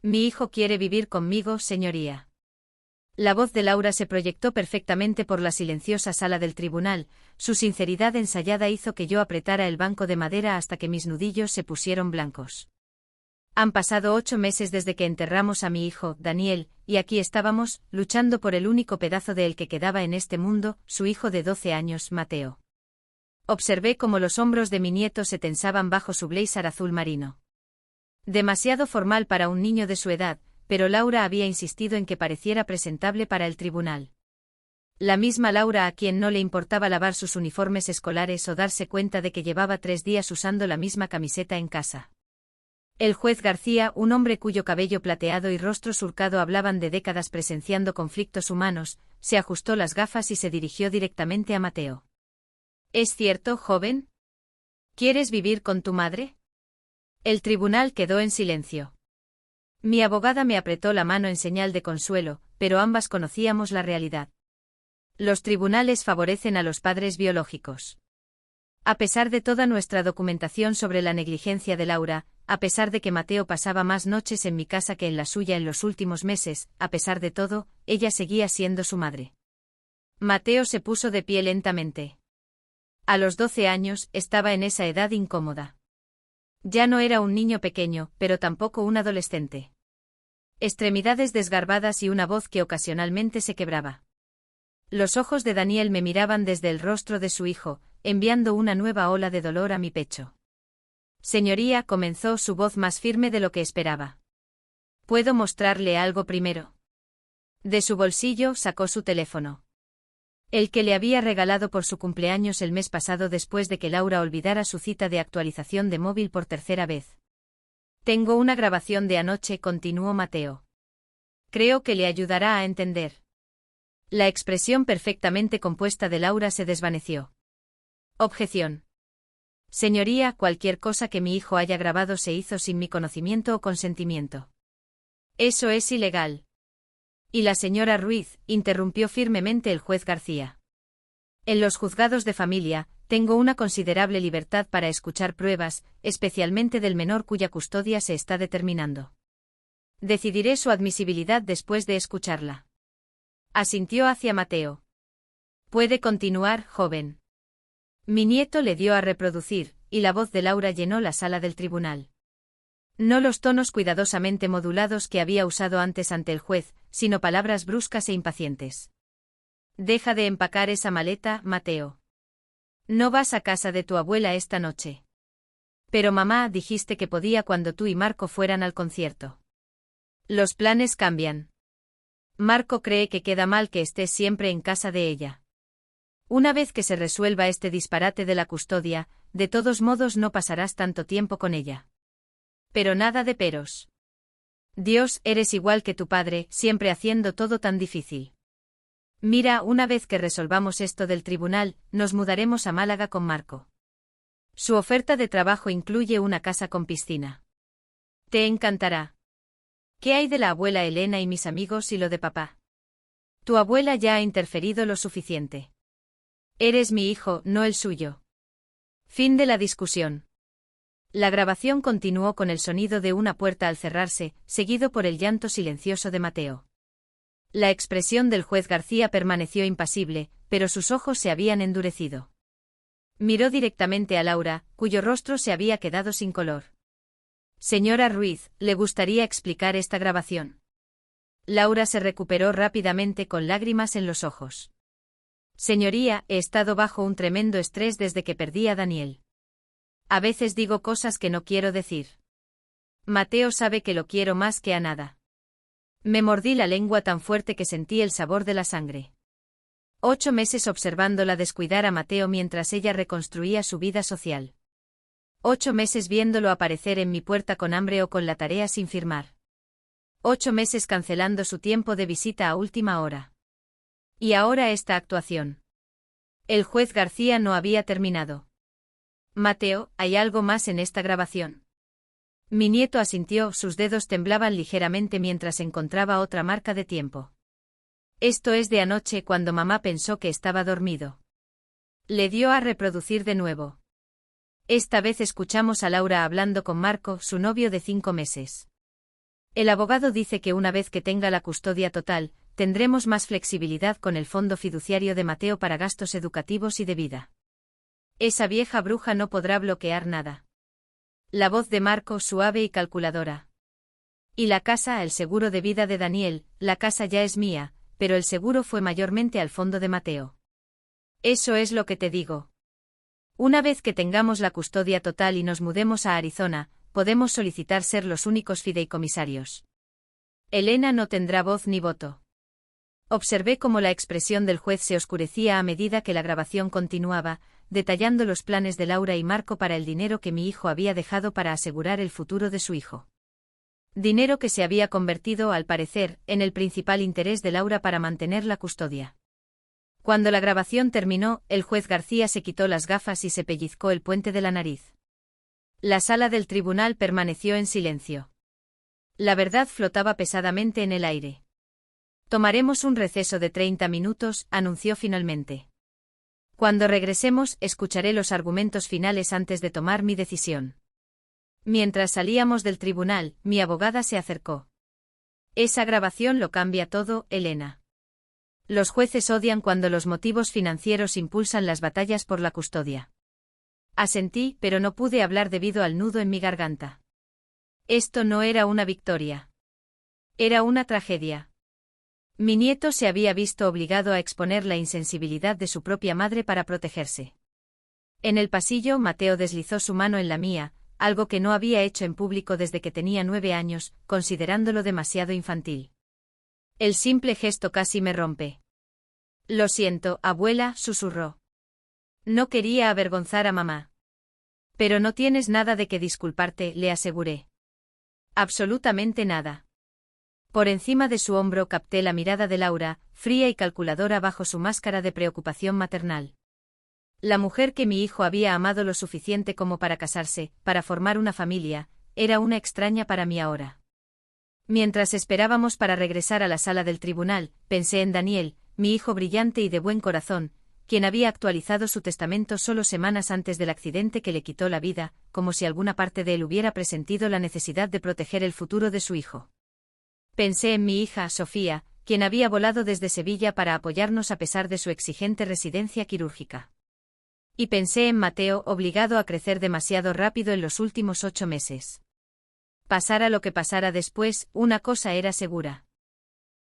Mi hijo quiere vivir conmigo, señoría. La voz de Laura se proyectó perfectamente por la silenciosa sala del tribunal, su sinceridad ensayada hizo que yo apretara el banco de madera hasta que mis nudillos se pusieron blancos. Han pasado 8 meses desde que enterramos a mi hijo, Daniel, y aquí estábamos, luchando por el único pedazo de él que quedaba en este mundo, su hijo de 12 años, Mateo. Observé cómo los hombros de mi nieto se tensaban bajo su blazer azul marino. Demasiado formal para un niño de su edad, pero Laura había insistido en que pareciera presentable para el tribunal. La misma Laura a quien no le importaba lavar sus uniformes escolares o darse cuenta de que llevaba 3 días usando la misma camiseta en casa. El juez García, un hombre cuyo cabello plateado y rostro surcado hablaban de décadas presenciando conflictos humanos, se ajustó las gafas y se dirigió directamente a Mateo. ¿Es cierto, joven? ¿Quieres vivir con tu madre? El tribunal quedó en silencio. Mi abogada me apretó la mano en señal de consuelo, pero ambas conocíamos la realidad. Los tribunales favorecen a los padres biológicos. A pesar de toda nuestra documentación sobre la negligencia de Laura, a pesar de que Mateo pasaba más noches en mi casa que en la suya en los últimos meses, a pesar de todo, ella seguía siendo su madre. Mateo se puso de pie lentamente. A los 12 años, estaba en esa edad incómoda. Ya no era un niño pequeño, pero tampoco un adolescente. Extremidades desgarbadas y una voz que ocasionalmente se quebraba. Los ojos de Daniel me miraban desde el rostro de su hijo, enviando una nueva ola de dolor a mi pecho. Señoría, comenzó su voz más firme de lo que esperaba. ¿Puedo mostrarle algo primero? De su bolsillo sacó su teléfono. El que le había regalado por su cumpleaños el mes pasado después de que Laura olvidara su cita de actualización de móvil por tercera vez. Tengo una grabación de anoche, continuó Mateo. Creo que le ayudará a entender. La expresión perfectamente compuesta de Laura se desvaneció. Objeción. Señoría, cualquier cosa que mi hijo haya grabado se hizo sin mi conocimiento o consentimiento. Eso es ilegal. Y la señora Ruiz, interrumpió firmemente el juez García. En los juzgados de familia, tengo una considerable libertad para escuchar pruebas, especialmente del menor cuya custodia se está determinando. Decidiré su admisibilidad después de escucharla. Asintió hacia Mateo. Puede continuar, joven. Mi nieto le dio a reproducir, y la voz de Laura llenó la sala del tribunal. No los tonos cuidadosamente modulados que había usado antes ante el juez, sino palabras bruscas e impacientes. Deja de empacar esa maleta, Mateo. No vas a casa de tu abuela esta noche. Pero mamá, dijiste que podía cuando tú y Marco fueran al concierto. Los planes cambian. Marco cree que queda mal que estés siempre en casa de ella. Una vez que se resuelva este disparate de la custodia, de todos modos no pasarás tanto tiempo con ella. Pero nada de peros. Dios, eres igual que tu padre, siempre haciendo todo tan difícil. Mira, una vez que resolvamos esto del tribunal, nos mudaremos a Málaga con Marco. Su oferta de trabajo incluye una casa con piscina. Te encantará. ¿Qué hay de la abuela Elena y mis amigos y lo de papá? Tu abuela ya ha interferido lo suficiente. Eres mi hijo, no el suyo. Fin de la discusión. La grabación continuó con el sonido de una puerta al cerrarse, seguido por el llanto silencioso de Mateo. La expresión del juez García permaneció impasible, pero sus ojos se habían endurecido. Miró directamente a Laura, cuyo rostro se había quedado sin color. Señora Ruiz, ¿le gustaría explicar esta grabación? Laura se recuperó rápidamente con lágrimas en los ojos. Señoría, he estado bajo un tremendo estrés desde que perdí a Daniel. A veces digo cosas que no quiero decir. Mateo sabe que lo quiero más que a nada. Me mordí la lengua tan fuerte que sentí el sabor de la sangre. 8 meses observándola descuidar a Mateo mientras ella reconstruía su vida social. 8 meses viéndolo aparecer en mi puerta con hambre o con la tarea sin firmar. 8 meses cancelando su tiempo de visita a última hora. Y ahora esta actuación. El juez García no había terminado. Mateo, ¿hay algo más en esta grabación? Mi nieto asintió, sus dedos temblaban ligeramente mientras encontraba otra marca de tiempo. Esto es de anoche cuando mamá pensó que estaba dormido. Le dio a reproducir de nuevo. Esta vez escuchamos a Laura hablando con Marco, su novio de 5 meses. El abogado dice que una vez que tenga la custodia total, tendremos más flexibilidad con el fondo fiduciario de Mateo para gastos educativos y de vida. Esa vieja bruja no podrá bloquear nada. La voz de Marco suave y calculadora. Y la casa, el seguro de vida de Daniel, la casa ya es mía, pero el seguro fue mayormente al fondo de Mateo. Eso es lo que te digo. Una vez que tengamos la custodia total y nos mudemos a Arizona, podemos solicitar ser los únicos fideicomisarios. Elena no tendrá voz ni voto. Observé cómo la expresión del juez se oscurecía a medida que la grabación continuaba, detallando los planes de Laura y Marco para el dinero que mi hijo había dejado para asegurar el futuro de su hijo. Dinero que se había convertido, al parecer, en el principal interés de Laura para mantener la custodia. Cuando la grabación terminó, el juez García se quitó las gafas y se pellizcó el puente de la nariz. La sala del tribunal permaneció en silencio. La verdad flotaba pesadamente en el aire. Tomaremos un receso de 30 minutos, anunció finalmente. Cuando regresemos, escucharé los argumentos finales antes de tomar mi decisión. Mientras salíamos del tribunal, mi abogada se acercó. Esa grabación lo cambia todo, Elena. Los jueces odian cuando los motivos financieros impulsan las batallas por la custodia. Asentí, pero no pude hablar debido al nudo en mi garganta. Esto no era una victoria. Era una tragedia. Mi nieto se había visto obligado a exponer la insensibilidad de su propia madre para protegerse. En el pasillo, Mateo deslizó su mano en la mía, algo que no había hecho en público desde que tenía 9 años, considerándolo demasiado infantil. El simple gesto casi me rompe. Lo siento, abuela, susurró. No quería avergonzar a mamá. Pero no tienes nada de que disculparte, le aseguré. Absolutamente nada. Por encima de su hombro capté la mirada de Laura, fría y calculadora bajo su máscara de preocupación maternal. La mujer que mi hijo había amado lo suficiente como para casarse, para formar una familia, era una extraña para mí ahora. Mientras esperábamos para regresar a la sala del tribunal, pensé en Daniel, mi hijo brillante y de buen corazón, quien había actualizado su testamento solo semanas antes del accidente que le quitó la vida, como si alguna parte de él hubiera presentido la necesidad de proteger el futuro de su hijo. Pensé en mi hija, Sofía, quien había volado desde Sevilla para apoyarnos a pesar de su exigente residencia quirúrgica. Y pensé en Mateo, obligado a crecer demasiado rápido en los últimos 8 meses. Pasara lo que pasara después, una cosa era segura.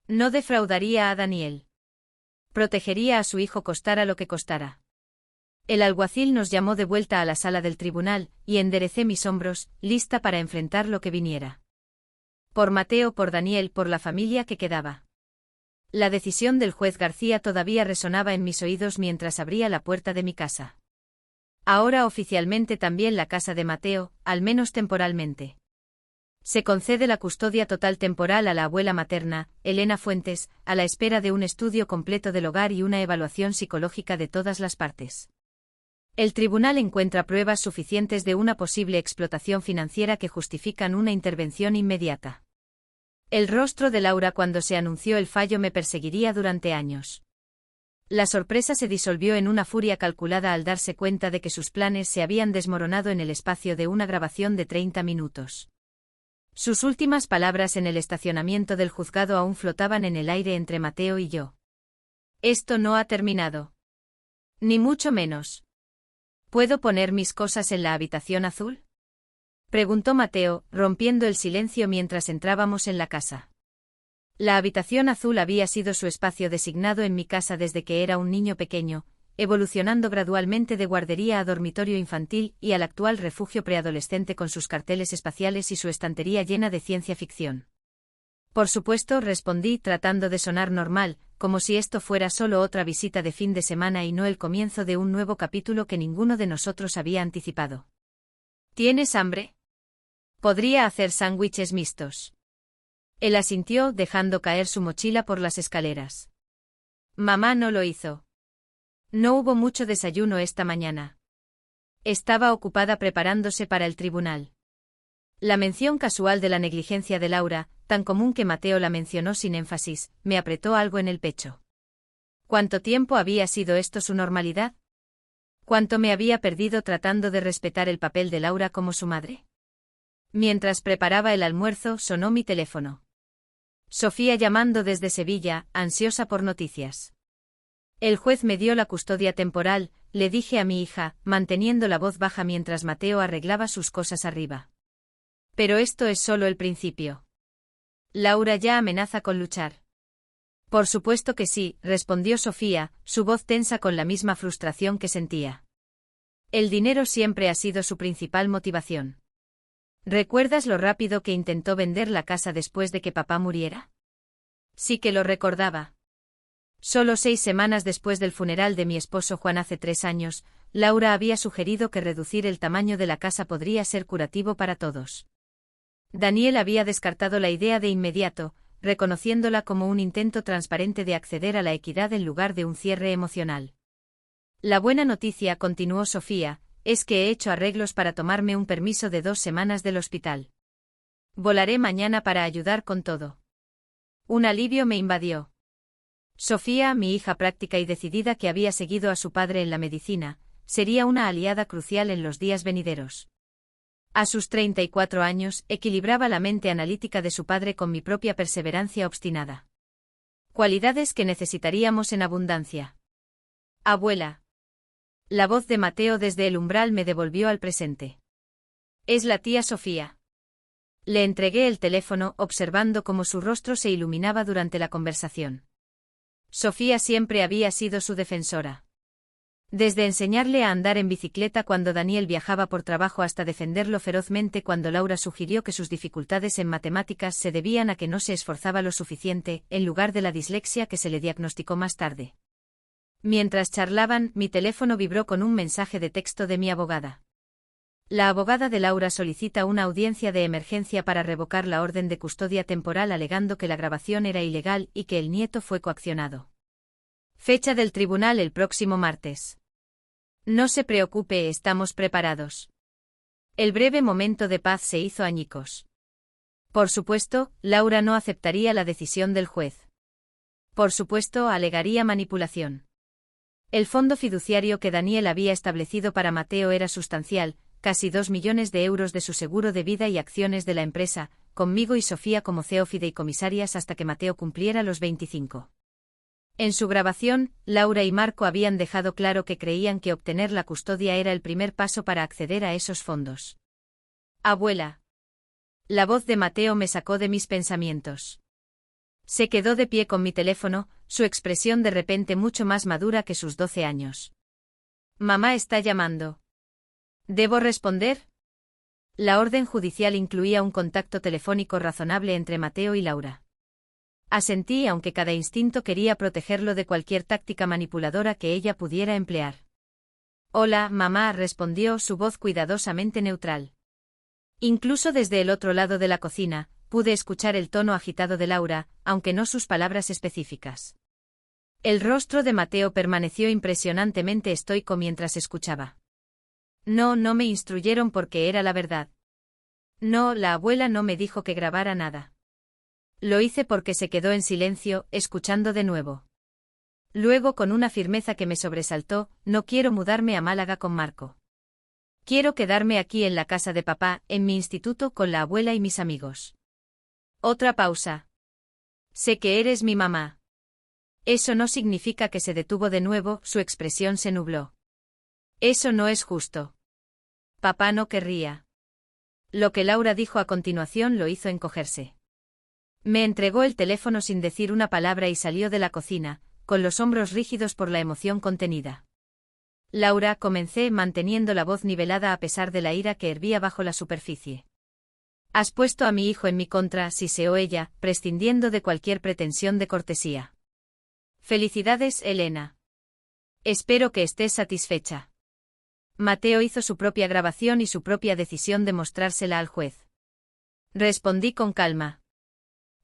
No defraudaría a Daniel. Protegería a su hijo costara lo que costara. El alguacil nos llamó de vuelta a la sala del tribunal, y enderecé mis hombros, lista para enfrentar lo que viniera. Por Mateo, por Daniel, por la familia que quedaba. La decisión del juez García todavía resonaba en mis oídos mientras abría la puerta de mi casa. Ahora oficialmente también la casa de Mateo, al menos temporalmente. Se concede la custodia total temporal a la abuela materna, Elena Fuentes, a la espera de un estudio completo del hogar y una evaluación psicológica de todas las partes. El tribunal encuentra pruebas suficientes de una posible explotación financiera que justifican una intervención inmediata. El rostro de Laura cuando se anunció el fallo me perseguiría durante años. La sorpresa se disolvió en una furia calculada al darse cuenta de que sus planes se habían desmoronado en el espacio de una grabación de 30 minutos. Sus últimas palabras en el estacionamiento del juzgado aún flotaban en el aire entre Mateo y yo. Esto no ha terminado. Ni mucho menos. ¿Puedo poner mis cosas en la habitación azul? Preguntó Mateo, rompiendo el silencio mientras entrábamos en la casa. La habitación azul había sido su espacio designado en mi casa desde que era un niño pequeño, evolucionando gradualmente de guardería a dormitorio infantil y al actual refugio preadolescente con sus carteles espaciales y su estantería llena de ciencia ficción. Por supuesto, respondí tratando de sonar normal, como si esto fuera solo otra visita de fin de semana y no el comienzo de un nuevo capítulo que ninguno de nosotros había anticipado. ¿Tienes hambre? Podría hacer sándwiches mixtos. Él asintió, dejando caer su mochila por las escaleras. Mamá no lo hizo. No hubo mucho desayuno esta mañana. Estaba ocupada preparándose para el tribunal. La mención casual de la negligencia de Laura, tan común que Mateo la mencionó sin énfasis, me apretó algo en el pecho. ¿Cuánto tiempo había sido esto su normalidad? ¿Cuánto me había perdido tratando de respetar el papel de Laura como su madre? Mientras preparaba el almuerzo, sonó mi teléfono. Sofía llamando desde Sevilla, ansiosa por noticias. El juez me dio la custodia temporal, le dije a mi hija, manteniendo la voz baja mientras Mateo arreglaba sus cosas arriba. Pero esto es solo el principio. Laura ya amenaza con luchar. Por supuesto que sí, respondió Sofía, su voz tensa con la misma frustración que sentía. El dinero siempre ha sido su principal motivación. ¿Recuerdas lo rápido que intentó vender la casa después de que papá muriera? Sí que lo recordaba. Solo 6 semanas después del funeral de mi esposo Juan hace 3 años, Laura había sugerido que reducir el tamaño de la casa podría ser curativo para todos. Daniel había descartado la idea de inmediato, reconociéndola como un intento transparente de acceder a la equidad en lugar de un cierre emocional. La buena noticia, continuó Sofía, es que he hecho arreglos para tomarme un permiso de 2 semanas del hospital. Volaré mañana para ayudar con todo. Un alivio me invadió. Sofía, mi hija práctica y decidida que había seguido a su padre en la medicina, sería una aliada crucial en los días venideros. A sus 34 años, equilibraba la mente analítica de su padre con mi propia perseverancia obstinada. Cualidades que necesitaríamos en abundancia. Abuela. La voz de Mateo desde el umbral me devolvió al presente. Es la tía Sofía. Le entregué el teléfono, observando cómo su rostro se iluminaba durante la conversación. Sofía siempre había sido su defensora. Desde enseñarle a andar en bicicleta cuando Daniel viajaba por trabajo hasta defenderlo ferozmente cuando Laura sugirió que sus dificultades en matemáticas se debían a que no se esforzaba lo suficiente, en lugar de la dislexia que se le diagnosticó más tarde. Mientras charlaban, mi teléfono vibró con un mensaje de texto de mi abogada. La abogada de Laura solicita una audiencia de emergencia para revocar la orden de custodia temporal alegando que la grabación era ilegal y que el nieto fue coaccionado. Fecha del tribunal el próximo martes. No se preocupe, estamos preparados. El breve momento de paz se hizo añicos. Por supuesto, Laura no aceptaría la decisión del juez. Por supuesto, alegaría manipulación. El fondo fiduciario que Daniel había establecido para Mateo era sustancial, casi 2 millones de euros de su seguro de vida y acciones de la empresa, conmigo y Sofía como CEO fideicomisarias hasta que Mateo cumpliera los 25. En su grabación, Laura y Marco habían dejado claro que creían que obtener la custodia era el primer paso para acceder a esos fondos. Abuela. La voz de Mateo me sacó de mis pensamientos. Se quedó de pie con mi teléfono, su expresión de repente mucho más madura que sus 12 años. Mamá está llamando. ¿Debo responder? La orden judicial incluía un contacto telefónico razonable entre Mateo y Laura. Asentí aunque cada instinto quería protegerlo de cualquier táctica manipuladora que ella pudiera emplear. Hola, mamá, respondió su voz cuidadosamente neutral. Incluso desde el otro lado de la cocina, pude escuchar el tono agitado de Laura, aunque no sus palabras específicas. El rostro de Mateo permaneció impresionantemente estoico mientras escuchaba. No me instruyeron porque era la verdad. No, la abuela no me dijo que grabara nada. Lo hice porque se quedó en silencio, escuchando de nuevo. Luego con una firmeza que me sobresaltó, no quiero mudarme a Málaga con Marco. Quiero quedarme aquí en la casa de papá, en mi instituto con la abuela y mis amigos. Otra pausa. Sé que eres mi mamá. Eso no significa que se detuvo de nuevo, su expresión se nubló. Eso no es justo. Papá no querría. Lo que Laura dijo a continuación lo hizo encogerse. Me entregó el teléfono sin decir una palabra y salió de la cocina, con los hombros rígidos por la emoción contenida. Laura, comencé manteniendo la voz nivelada a pesar de la ira que hervía bajo la superficie. Has puesto a mi hijo en mi contra, siseó ella, prescindiendo de cualquier pretensión de cortesía. Felicidades, Elena. Espero que estés satisfecha. Mateo hizo su propia grabación y su propia decisión de mostrársela al juez. Respondí con calma.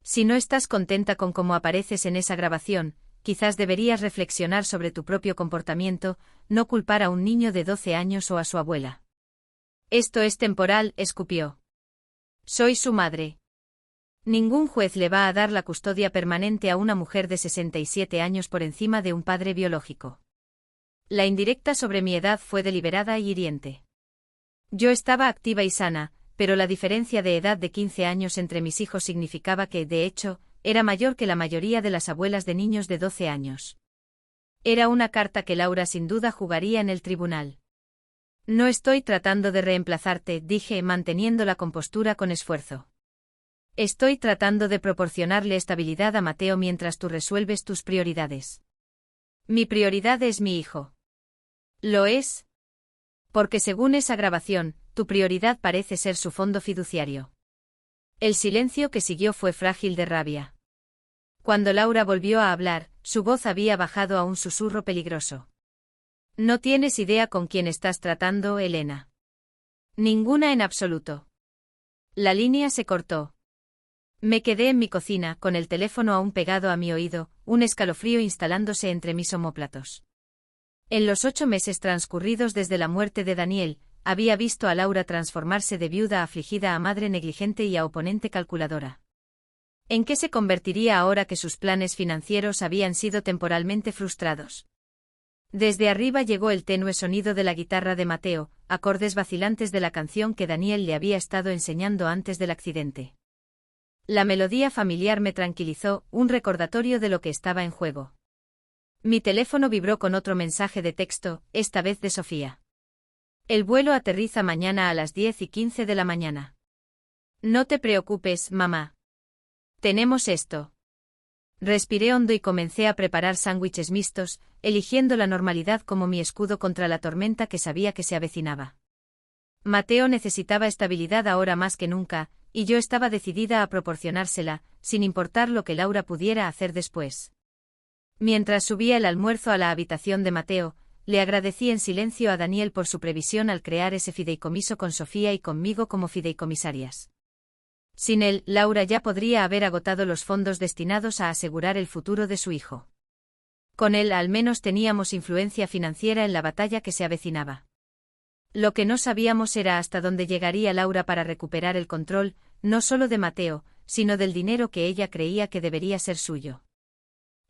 Si no estás contenta con cómo apareces en esa grabación, quizás deberías reflexionar sobre tu propio comportamiento, no culpar a un niño de 12 años o a su abuela. Esto es temporal, escupió. Soy su madre. Ningún juez le va a dar la custodia permanente a una mujer de 67 años por encima de un padre biológico. La indirecta sobre mi edad fue deliberada y hiriente. Yo estaba activa y sana, pero la diferencia de edad de 15 años entre mis hijos significaba que, de hecho, era mayor que la mayoría de las abuelas de niños de 12 años. Era una carta que Laura sin duda jugaría en el tribunal. No estoy tratando de reemplazarte, dije, manteniendo la compostura con esfuerzo. Estoy tratando de proporcionarle estabilidad a Mateo mientras tú resuelves tus prioridades. Mi prioridad es mi hijo. ¿Lo es? Porque según esa grabación, tu prioridad parece ser su fondo fiduciario. El silencio que siguió fue frágil de rabia. Cuando Laura volvió a hablar, su voz había bajado a un susurro peligroso. No tienes idea con quién estás tratando, Elena. Ninguna en absoluto. La línea se cortó. Me quedé en mi cocina, con el teléfono aún pegado a mi oído, un escalofrío instalándose entre mis omóplatos. En los 8 meses transcurridos desde la muerte de Daniel, había visto a Laura transformarse de viuda afligida a madre negligente y a oponente calculadora. ¿En qué se convertiría ahora que sus planes financieros habían sido temporalmente frustrados? Desde arriba llegó el tenue sonido de la guitarra de Mateo, acordes vacilantes de la canción que Daniel le había estado enseñando antes del accidente. La melodía familiar me tranquilizó, un recordatorio de lo que estaba en juego. Mi teléfono vibró con otro mensaje de texto, esta vez de Sofía. El vuelo aterriza mañana a las 10:15 de la mañana. No te preocupes, mamá. Tenemos esto. Respiré hondo y comencé a preparar sándwiches mixtos, eligiendo la normalidad como mi escudo contra la tormenta que sabía que se avecinaba. Mateo necesitaba estabilidad ahora más que nunca, y yo estaba decidida a proporcionársela, sin importar lo que Laura pudiera hacer después. Mientras subía el almuerzo a la habitación de Mateo, le agradecí en silencio a Daniel por su previsión al crear ese fideicomiso con Sofía y conmigo como fideicomisarias. Sin él, Laura ya podría haber agotado los fondos destinados a asegurar el futuro de su hijo. Con él al menos teníamos influencia financiera en la batalla que se avecinaba. Lo que no sabíamos era hasta dónde llegaría Laura para recuperar el control, no solo de Mateo, sino del dinero que ella creía que debería ser suyo.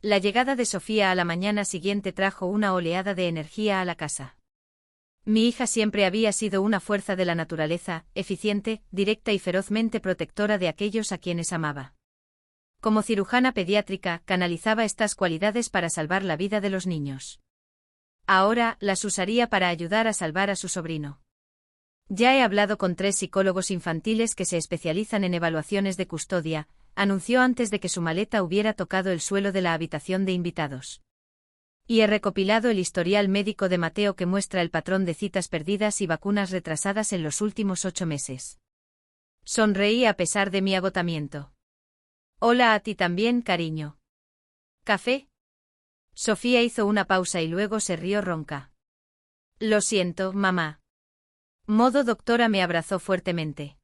La llegada de Sofía a la mañana siguiente trajo una oleada de energía a la casa. Mi hija siempre había sido una fuerza de la naturaleza, eficiente, directa y ferozmente protectora de aquellos a quienes amaba. Como cirujana pediátrica, canalizaba estas cualidades para salvar la vida de los niños. Ahora, las usaría para ayudar a salvar a su sobrino. Ya he hablado con 3 psicólogos infantiles que se especializan en evaluaciones de custodia, anunció antes de que su maleta hubiera tocado el suelo de la habitación de invitados. Y he recopilado el historial médico de Mateo que muestra el patrón de citas perdidas y vacunas retrasadas en los últimos 8 meses. Sonreí a pesar de mi agotamiento. Hola a ti también, cariño. ¿Café? Sofía hizo una pausa y luego se rió ronca. Lo siento, mamá. Modo doctora me abrazó fuertemente.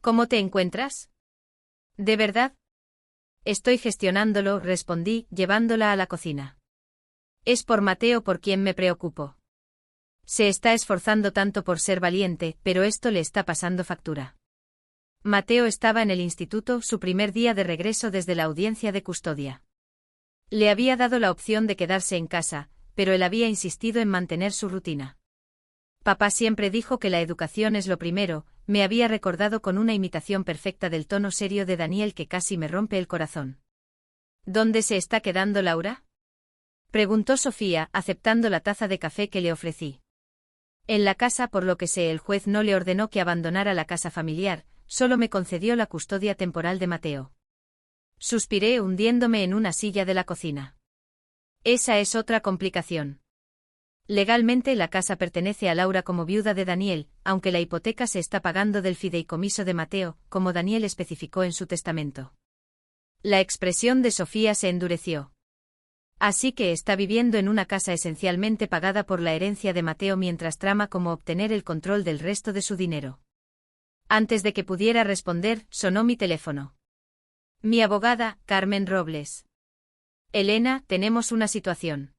¿Cómo te encuentras? ¿De verdad? Estoy gestionándolo, respondí, llevándola a la cocina. Es por Mateo por quien me preocupo. Se está esforzando tanto por ser valiente, pero esto le está pasando factura. Mateo estaba en el instituto, su primer día de regreso desde la audiencia de custodia. Le había dado la opción de quedarse en casa, pero él había insistido en mantener su rutina. Papá siempre dijo que la educación es lo primero, me había recordado con una imitación perfecta del tono serio de Daniel que casi me rompe el corazón. ¿Dónde se está quedando Laura? Preguntó Sofía, aceptando la taza de café que le ofrecí. En la casa, por lo que sé, el juez no le ordenó que abandonara la casa familiar, solo me concedió la custodia temporal de Mateo. Suspiré hundiéndome en una silla de la cocina. Esa es otra complicación. Legalmente la casa pertenece a Laura como viuda de Daniel, aunque la hipoteca se está pagando del fideicomiso de Mateo, como Daniel especificó en su testamento. La expresión de Sofía se endureció. Así que está viviendo en una casa esencialmente pagada por la herencia de Mateo mientras trama cómo obtener el control del resto de su dinero. Antes de que pudiera responder, sonó mi teléfono. Mi abogada, Carmen Robles. Elena, tenemos una situación.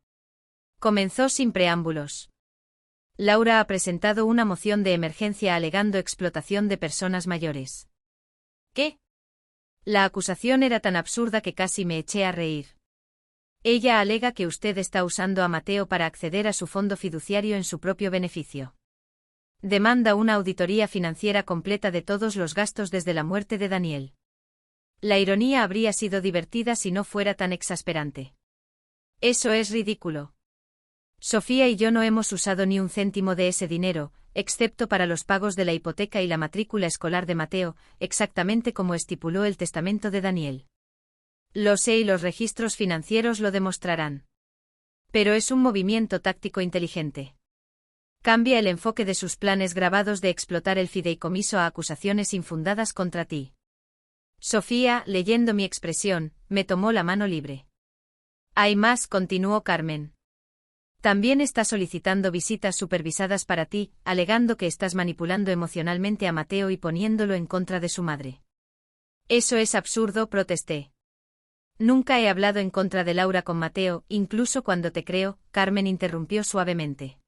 Comenzó sin preámbulos. Laura ha presentado una moción de emergencia alegando explotación de personas mayores. ¿Qué? La acusación era tan absurda que casi me eché a reír. Ella alega que usted está usando a Mateo para acceder a su fondo fiduciario en su propio beneficio. Demanda una auditoría financiera completa de todos los gastos desde la muerte de Daniel. La ironía habría sido divertida si no fuera tan exasperante. Eso es ridículo. Sofía y yo no hemos usado ni un céntimo de ese dinero, excepto para los pagos de la hipoteca y la matrícula escolar de Mateo, exactamente como estipuló el testamento de Daniel. Lo sé y los registros financieros lo demostrarán. Pero es un movimiento táctico inteligente. Cambia el enfoque de sus planes grabados de explotar el fideicomiso a acusaciones infundadas contra ti. Sofía, leyendo mi expresión, me tomó la mano libre. Hay más, continuó Carmen. También está solicitando visitas supervisadas para ti, alegando que estás manipulando emocionalmente a Mateo y poniéndolo en contra de su madre. Eso es absurdo, protesté. Nunca he hablado en contra de Laura con Mateo, incluso cuando te creo, Carmen interrumpió suavemente.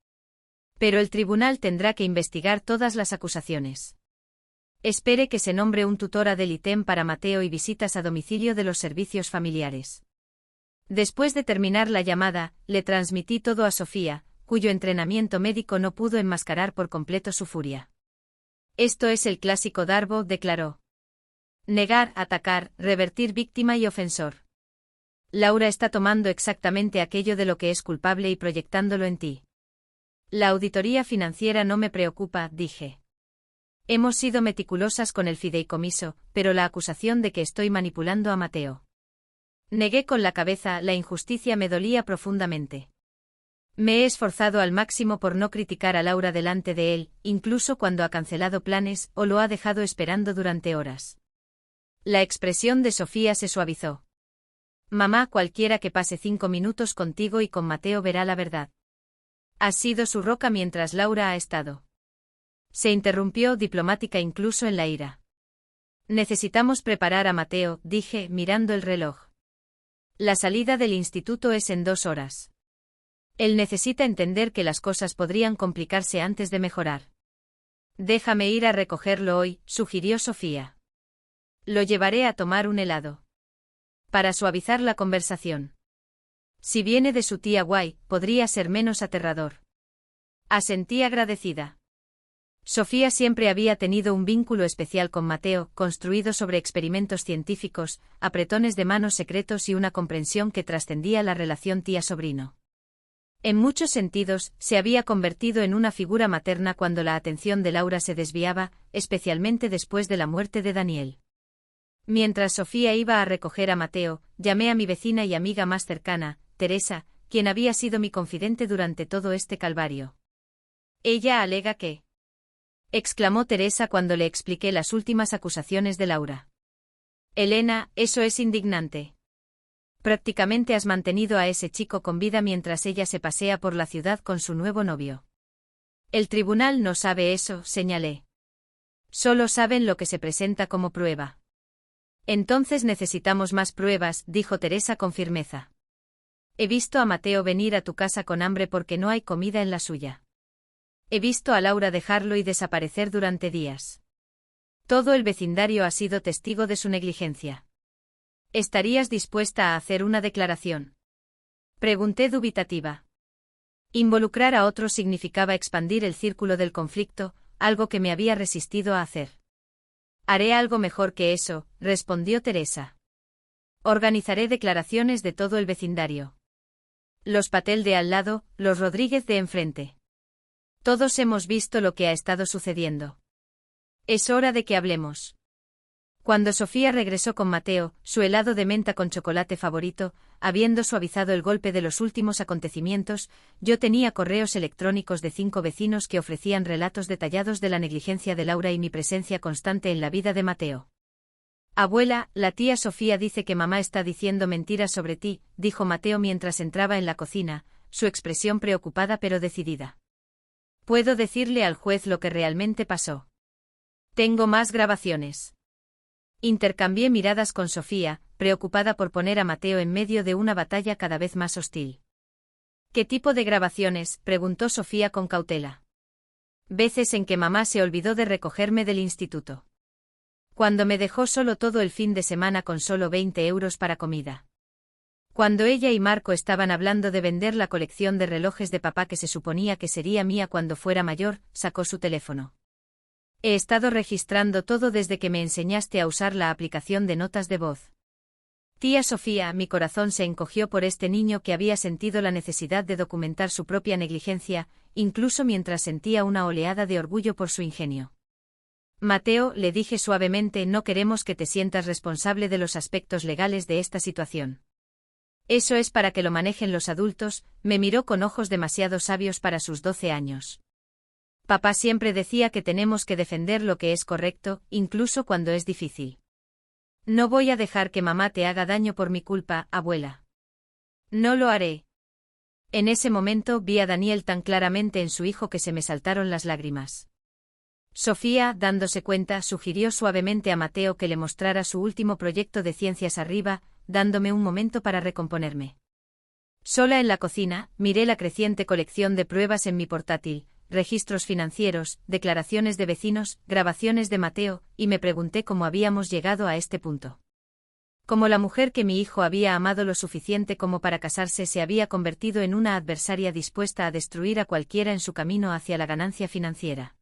Pero el tribunal tendrá que investigar todas las acusaciones. Espere que se nombre un tutor ad litem para Mateo y visitas a domicilio de los servicios familiares. Después de terminar la llamada, le transmití todo a Sofía, cuyo entrenamiento médico no pudo enmascarar por completo su furia. Esto es el clásico Darbo, declaró. Negar, atacar, revertir víctima y ofensor. Laura está tomando exactamente aquello de lo que es culpable y proyectándolo en ti. La auditoría financiera no me preocupa, dije. Hemos sido meticulosas con el fideicomiso, pero la acusación de que estoy manipulando a Mateo. Negué con la cabeza, la injusticia me dolía profundamente. Me he esforzado al máximo por no criticar a Laura delante de él, incluso cuando ha cancelado planes o lo ha dejado esperando durante horas. La expresión de Sofía se suavizó. Mamá, cualquiera que pase 5 minutos contigo y con Mateo verá la verdad. Has sido su roca mientras Laura ha estado. Se interrumpió, diplomática incluso en la ira. Necesitamos preparar a Mateo, dije, mirando el reloj. La salida del instituto es en 2 horas. Él necesita entender que las cosas podrían complicarse antes de mejorar. Déjame ir a recogerlo hoy, sugirió Sofía. Lo llevaré a tomar un helado. Para suavizar la conversación. Si viene de su tía Guay, podría ser menos aterrador. Asentí agradecida. Sofía siempre había tenido un vínculo especial con Mateo, construido sobre experimentos científicos, apretones de manos secretos y una comprensión que trascendía la relación tía-sobrino. En muchos sentidos, se había convertido en una figura materna cuando la atención de Laura se desviaba, especialmente después de la muerte de Daniel. Mientras Sofía iba a recoger a Mateo, llamé a mi vecina y amiga más cercana, Teresa, quien había sido mi confidente durante todo este calvario. Ella alega que... exclamó Teresa cuando le expliqué las últimas acusaciones de Laura. Elena, eso es indignante. Prácticamente has mantenido a ese chico con vida mientras ella se pasea por la ciudad con su nuevo novio. El tribunal no sabe eso, señalé. Solo saben lo que se presenta como prueba. Entonces necesitamos más pruebas, dijo Teresa con firmeza. He visto a Mateo venir a tu casa con hambre porque no hay comida en la suya. He visto a Laura dejarlo y desaparecer durante días. Todo el vecindario ha sido testigo de su negligencia. ¿Estarías dispuesta a hacer una declaración? Pregunté dubitativa. Involucrar a otros significaba expandir el círculo del conflicto, algo que me había resistido a hacer. Haré algo mejor que eso, respondió Teresa. Organizaré declaraciones de todo el vecindario. Los Patel de al lado, los Rodríguez de enfrente. Todos hemos visto lo que ha estado sucediendo. Es hora de que hablemos. Cuando Sofía regresó con Mateo, su helado de menta con chocolate favorito, habiendo suavizado el golpe de los últimos acontecimientos, yo tenía correos electrónicos de 5 vecinos que ofrecían relatos detallados de la negligencia de Laura y mi presencia constante en la vida de Mateo. Abuela, la tía Sofía dice que mamá está diciendo mentiras sobre ti, dijo Mateo mientras entraba en la cocina, su expresión preocupada pero decidida. Puedo decirle al juez lo que realmente pasó. Tengo más grabaciones. Intercambié miradas con Sofía, preocupada por poner a Mateo en medio de una batalla cada vez más hostil. ¿Qué tipo de grabaciones?, preguntó Sofía con cautela. Veces en que mamá se olvidó de recogerme del instituto. Cuando me dejó solo todo el fin de semana con solo 20 euros para comida. Cuando ella y Marco estaban hablando de vender la colección de relojes de papá que se suponía que sería mía cuando fuera mayor, sacó su teléfono. He estado registrando todo desde que me enseñaste a usar la aplicación de notas de voz. Tía Sofía, mi corazón se encogió por este niño que había sentido la necesidad de documentar su propia negligencia, incluso mientras sentía una oleada de orgullo por su ingenio. Mateo, le dije suavemente, no queremos que te sientas responsable de los aspectos legales de esta situación. Eso es para que lo manejen los adultos, me miró con ojos demasiado sabios para sus 12 años. Papá siempre decía que tenemos que defender lo que es correcto, incluso cuando es difícil. No voy a dejar que mamá te haga daño por mi culpa, abuela. No lo haré. En ese momento vi a Daniel tan claramente en su hijo que se me saltaron las lágrimas. Sofía, dándose cuenta, sugirió suavemente a Mateo que le mostrara su último proyecto de ciencias arriba, dándome un momento para recomponerme. Sola en la cocina, miré la creciente colección de pruebas en mi portátil, registros financieros, declaraciones de vecinos, grabaciones de Mateo, y me pregunté cómo habíamos llegado a este punto. Como la mujer que mi hijo había amado lo suficiente como para casarse se había convertido en una adversaria dispuesta a destruir a cualquiera en su camino hacia la ganancia financiera.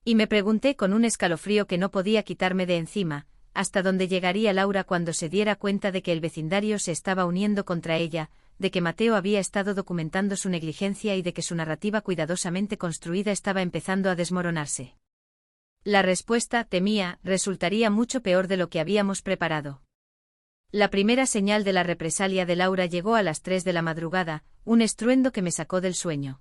Y me pregunté con un escalofrío que no podía quitarme de encima, hasta dónde llegaría Laura cuando se diera cuenta de que el vecindario se estaba uniendo contra ella, de que Mateo había estado documentando su negligencia y de que su narrativa cuidadosamente construida estaba empezando a desmoronarse. La respuesta, temía, resultaría mucho peor de lo que habíamos preparado. La primera señal de la represalia de Laura llegó a las 3 de la madrugada, un estruendo que me sacó del sueño.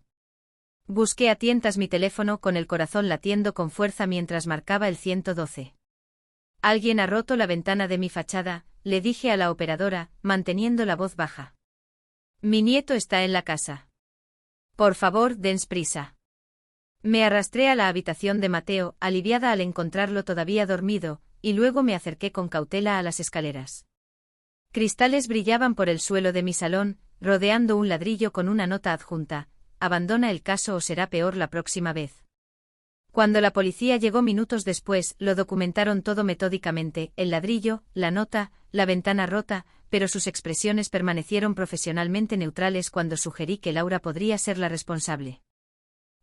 Busqué a tientas mi teléfono con el corazón latiendo con fuerza mientras marcaba el 112. Alguien ha roto la ventana de mi fachada, le dije a la operadora, manteniendo la voz baja. Mi nieto está en la casa. Por favor, dens prisa. Me arrastré a la habitación de Mateo, aliviada al encontrarlo todavía dormido, y luego me acerqué con cautela a las escaleras. Cristales brillaban por el suelo de mi salón, rodeando un ladrillo con una nota adjunta: abandona el caso o será peor la próxima vez. Cuando la policía llegó minutos después, lo documentaron todo metódicamente, el ladrillo, la nota, la ventana rota, pero sus expresiones permanecieron profesionalmente neutrales cuando sugerí que Laura podría ser la responsable.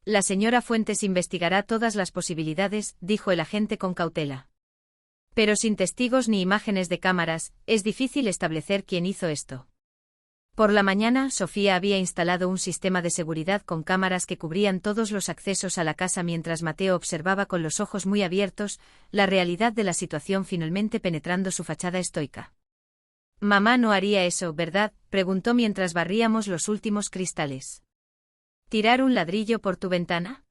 La señora Fuentes investigará todas las posibilidades, dijo el agente con cautela. Pero sin testigos ni imágenes de cámaras, es difícil establecer quién hizo esto. Por la mañana, Sofía había instalado un sistema de seguridad con cámaras que cubrían todos los accesos a la casa mientras Mateo observaba con los ojos muy abiertos la realidad de la situación, finalmente penetrando su fachada estoica. «Mamá no haría eso, ¿verdad?», preguntó mientras barríamos los últimos cristales. «¿Tirar un ladrillo por tu ventana?».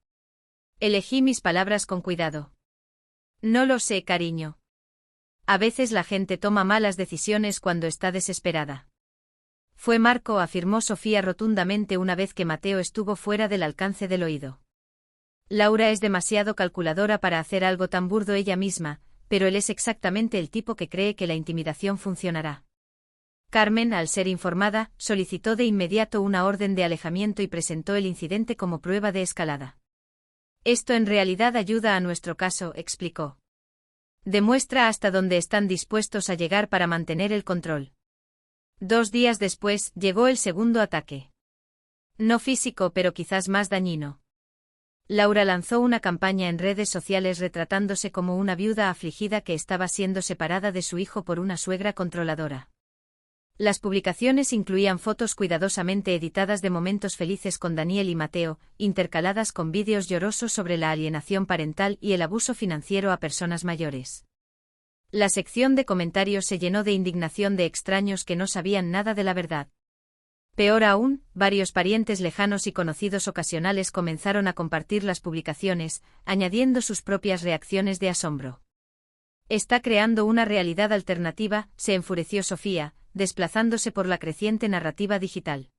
Elegí mis palabras con cuidado. «No lo sé, cariño. A veces la gente toma malas decisiones cuando está desesperada». Fue Marco, afirmó Sofía rotundamente una vez que Mateo estuvo fuera del alcance del oído. Laura es demasiado calculadora para hacer algo tan burdo ella misma, pero él es exactamente el tipo que cree que la intimidación funcionará. Carmen, al ser informada, solicitó de inmediato una orden de alejamiento y presentó el incidente como prueba de escalada. Esto en realidad ayuda a nuestro caso, explicó. Demuestra hasta dónde están dispuestos a llegar para mantener el control. 2 días después, llegó el segundo ataque. No físico, pero quizás más dañino. Laura lanzó una campaña en redes sociales retratándose como una viuda afligida que estaba siendo separada de su hijo por una suegra controladora. Las publicaciones incluían fotos cuidadosamente editadas de momentos felices con Daniel y Mateo, intercaladas con vídeos llorosos sobre la alienación parental y el abuso financiero a personas mayores. La sección de comentarios se llenó de indignación de extraños que no sabían nada de la verdad. Peor aún, varios parientes lejanos y conocidos ocasionales comenzaron a compartir las publicaciones, añadiendo sus propias reacciones de asombro. Está creando una realidad alternativa, se enfureció Sofía, desplazándose por la creciente narrativa digital.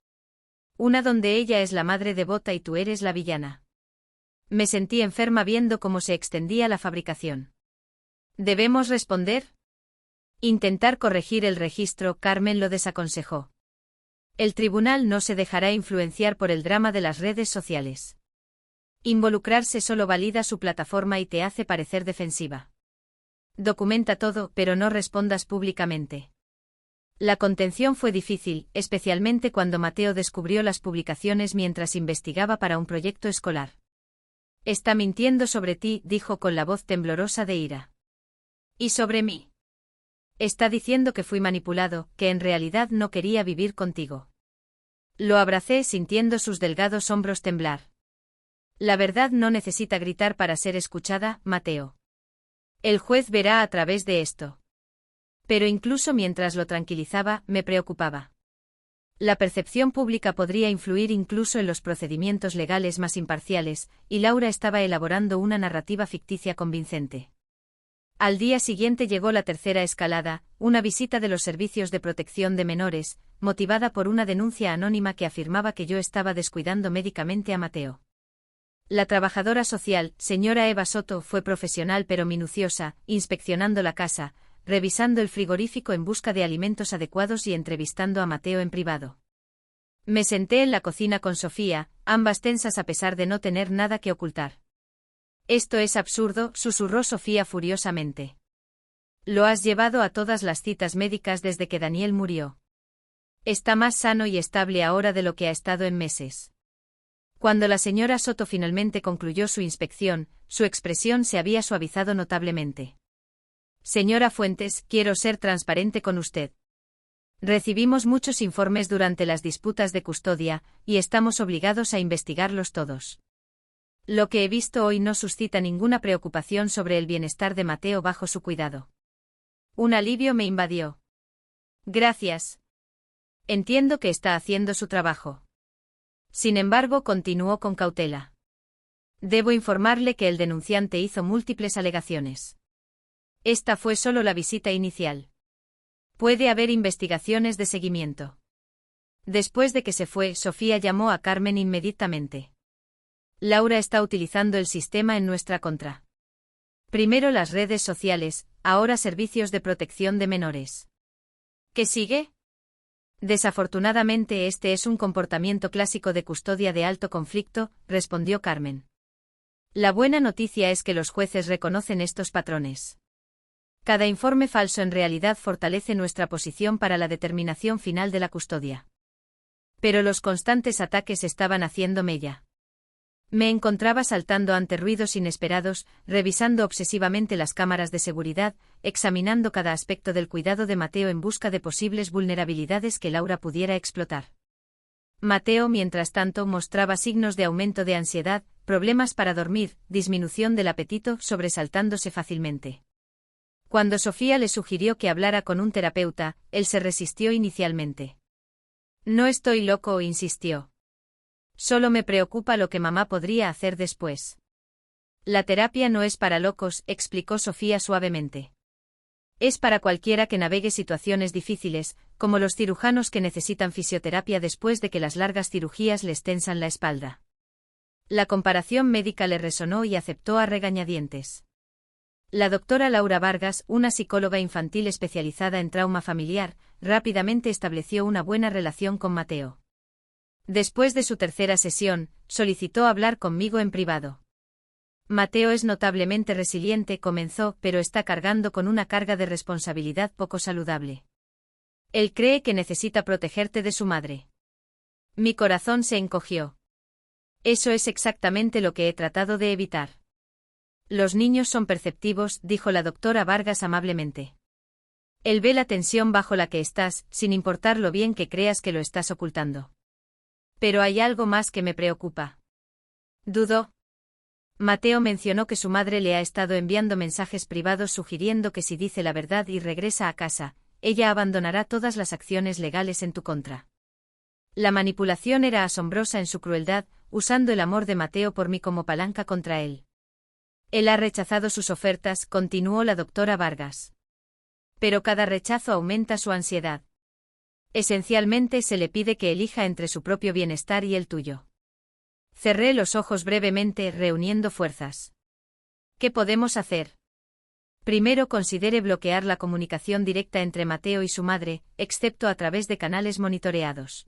Una donde ella es la madre devota y tú eres la villana. Me sentí enferma viendo cómo se extendía la fabricación. ¿Debemos responder? Intentar corregir el registro, Carmen lo desaconsejó. El tribunal no se dejará influenciar por el drama de las redes sociales. Involucrarse solo valida su plataforma y te hace parecer defensiva. Documenta todo, pero no respondas públicamente. La contención fue difícil, especialmente cuando Mateo descubrió las publicaciones mientras investigaba para un proyecto escolar. Está mintiendo sobre ti, dijo con la voz temblorosa de ira. ¿Y sobre mí? Está diciendo que fui manipulado, que en realidad no quería vivir contigo. Lo abracé sintiendo sus delgados hombros temblar. La verdad no necesita gritar para ser escuchada, Mateo. El juez verá a través de esto. Pero incluso mientras lo tranquilizaba, me preocupaba. La percepción pública podría influir incluso en los procedimientos legales más imparciales, y Laura estaba elaborando una narrativa ficticia convincente. Al día siguiente llegó la tercera escalada, una visita de los servicios de protección de menores, motivada por una denuncia anónima que afirmaba que yo estaba descuidando médicamente a Mateo. La trabajadora social, señora Eva Soto, fue profesional pero minuciosa, inspeccionando la casa, revisando el frigorífico en busca de alimentos adecuados y entrevistando a Mateo en privado. Me senté en la cocina con Sofía, ambas tensas a pesar de no tener nada que ocultar. Esto es absurdo, susurró Sofía furiosamente. Lo has llevado a todas las citas médicas desde que Daniel murió. Está más sano y estable ahora de lo que ha estado en meses. Cuando la señora Soto finalmente concluyó su inspección, su expresión se había suavizado notablemente. Señora Fuentes, quiero ser transparente con usted. Recibimos muchos informes durante las disputas de custodia, y estamos obligados a investigarlos todos. Lo que he visto hoy no suscita ninguna preocupación sobre el bienestar de Mateo bajo su cuidado. Un alivio me invadió. Gracias. Entiendo que está haciendo su trabajo. Sin embargo, continuó con cautela. Debo informarle que el denunciante hizo múltiples alegaciones. Esta fue solo la visita inicial. Puede haber investigaciones de seguimiento. Después de que se fue, Sofía llamó a Carmen inmediatamente. Laura está utilizando el sistema en nuestra contra. Primero las redes sociales, ahora servicios de protección de menores. ¿Qué sigue? Desafortunadamente este es un comportamiento clásico de custodia de alto conflicto, respondió Carmen. La buena noticia es que los jueces reconocen estos patrones. Cada informe falso en realidad fortalece nuestra posición para la determinación final de la custodia. Pero los constantes ataques estaban haciendo mella. Me encontraba saltando ante ruidos inesperados, revisando obsesivamente las cámaras de seguridad, examinando cada aspecto del cuidado de Mateo en busca de posibles vulnerabilidades que Laura pudiera explotar. Mateo, mientras tanto, mostraba signos de aumento de ansiedad, problemas para dormir, disminución del apetito, sobresaltándose fácilmente. Cuando Sofía le sugirió que hablara con un terapeuta, él se resistió inicialmente. No estoy loco, insistió. Solo me preocupa lo que mamá podría hacer después. La terapia no es para locos, explicó Sofía suavemente. Es para cualquiera que navegue situaciones difíciles, como los cirujanos que necesitan fisioterapia después de que las largas cirugías les tensan la espalda. La comparación médica le resonó y aceptó a regañadientes. La doctora Laura Vargas, una psicóloga infantil especializada en trauma familiar, rápidamente estableció una buena relación con Mateo. Después de su tercera sesión, solicitó hablar conmigo en privado. Mateo es notablemente resiliente, comenzó, pero está cargando con una carga de responsabilidad poco saludable. Él cree que necesita protegerte de su madre. Mi corazón se encogió. Eso es exactamente lo que he tratado de evitar. Los niños son perceptivos, dijo la doctora Vargas amablemente. Él ve la tensión bajo la que estás, sin importar lo bien que creas que lo estás ocultando. Pero hay algo más que me preocupa. Dudó. Mateo mencionó que su madre le ha estado enviando mensajes privados sugiriendo que si dice la verdad y regresa a casa, ella abandonará todas las acciones legales en tu contra. La manipulación era asombrosa en su crueldad, usando el amor de Mateo por mí como palanca contra él. Él ha rechazado sus ofertas, continuó la doctora Vargas. Pero cada rechazo aumenta su ansiedad. Esencialmente se le pide que elija entre su propio bienestar y el tuyo. Cerré los ojos brevemente, reuniendo fuerzas. ¿Qué podemos hacer? Primero, considere bloquear la comunicación directa entre Mateo y su madre, excepto a través de canales monitoreados.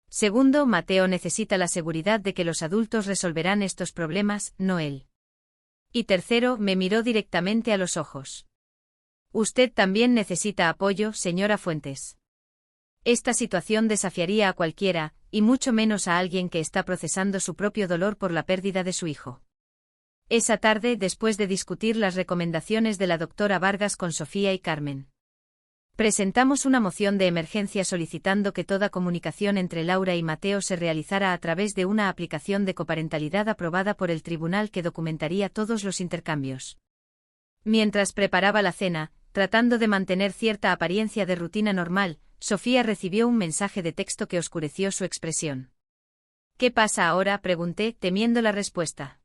Segundo, Mateo necesita la seguridad de que los adultos resolverán estos problemas, no él. Y tercero, me miró directamente a los ojos. Usted también necesita apoyo, señora Fuentes. Esta situación desafiaría a cualquiera, y mucho menos a alguien que está procesando su propio dolor por la pérdida de su hijo. Esa tarde, después de discutir las recomendaciones de la doctora Vargas con Sofía y Carmen, presentamos una moción de emergencia solicitando que toda comunicación entre Laura y Mateo se realizara a través de una aplicación de coparentalidad aprobada por el tribunal que documentaría todos los intercambios. Mientras preparaba la cena, tratando de mantener cierta apariencia de rutina normal, Sofía recibió un mensaje de texto que oscureció su expresión. ¿Qué pasa ahora?, pregunté, temiendo la respuesta.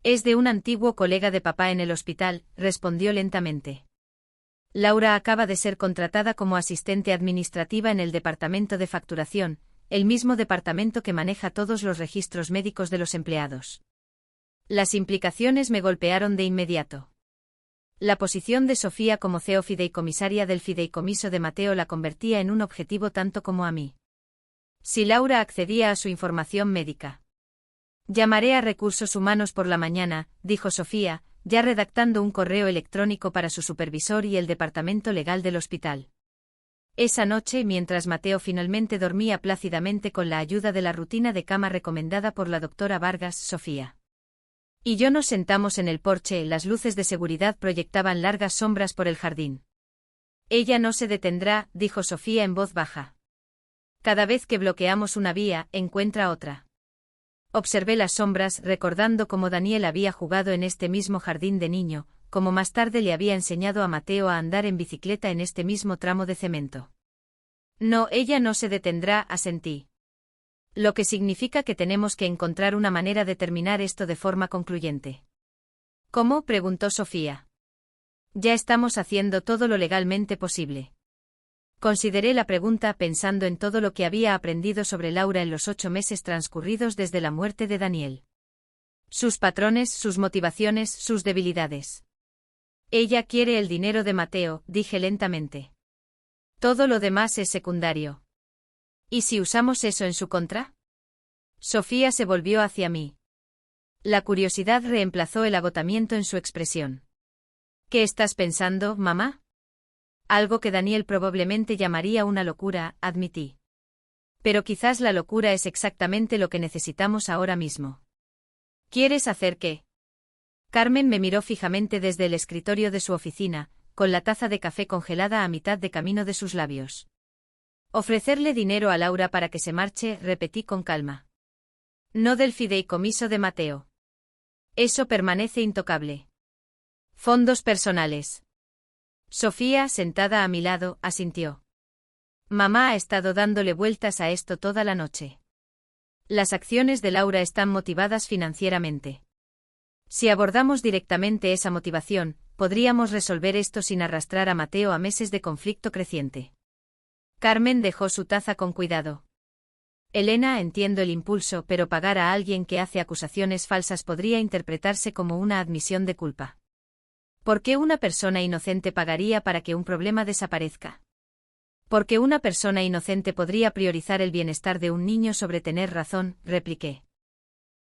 Es de un antiguo colega de papá en el hospital, respondió lentamente. Laura acaba de ser contratada como asistente administrativa en el departamento de facturación, el mismo departamento que maneja todos los registros médicos de los empleados. Las implicaciones me golpearon de inmediato. La posición de Sofía como CEO fideicomisaria del fideicomiso de Mateo la convertía en un objetivo tanto como a mí. Si Laura accedía a su información médica. Llamaré a Recursos Humanos por la mañana, dijo Sofía, ya redactando un correo electrónico para su supervisor y el departamento legal del hospital. Esa noche, mientras Mateo finalmente dormía plácidamente con la ayuda de la rutina de cama recomendada por la doctora Vargas, Sofía y yo nos sentamos en el porche, las luces de seguridad proyectaban largas sombras por el jardín. Ella no se detendrá, dijo Sofía en voz baja. Cada vez que bloqueamos una vía, encuentra otra. Observé las sombras, recordando cómo Daniel había jugado en este mismo jardín de niño, como más tarde le había enseñado a Mateo a andar en bicicleta en este mismo tramo de cemento. No, ella no se detendrá, asentí. Lo que significa que tenemos que encontrar una manera de terminar esto de forma concluyente. ¿Cómo?, preguntó Sofía. Ya estamos haciendo todo lo legalmente posible. Consideré la pregunta pensando en todo lo que había aprendido sobre Laura en los 8 meses transcurridos desde la muerte de Daniel. Sus patrones, sus motivaciones, sus debilidades. Ella quiere el dinero de Mateo, dije lentamente. Todo lo demás es secundario. ¿Y si usamos eso en su contra? Sofía se volvió hacia mí. La curiosidad reemplazó el agotamiento en su expresión. ¿Qué estás pensando, mamá? Algo que Daniel probablemente llamaría una locura, admití. Pero quizás la locura es exactamente lo que necesitamos ahora mismo. ¿Quieres hacer qué? Carmen me miró fijamente desde el escritorio de su oficina, con la taza de café congelada a mitad de camino de sus labios. Ofrecerle dinero a Laura para que se marche, repetí con calma. No del fideicomiso de Mateo. Eso permanece intocable. Fondos personales. Sofía, sentada a mi lado, asintió. Mamá ha estado dándole vueltas a esto toda la noche. Las acciones de Laura están motivadas financieramente. Si abordamos directamente esa motivación, podríamos resolver esto sin arrastrar a Mateo a meses de conflicto creciente. Carmen dejó su taza con cuidado. Elena, entiendo el impulso, pero pagar a alguien que hace acusaciones falsas podría interpretarse como una admisión de culpa. ¿Por qué una persona inocente pagaría para que un problema desaparezca? Porque una persona inocente podría priorizar el bienestar de un niño sobre tener razón, repliqué.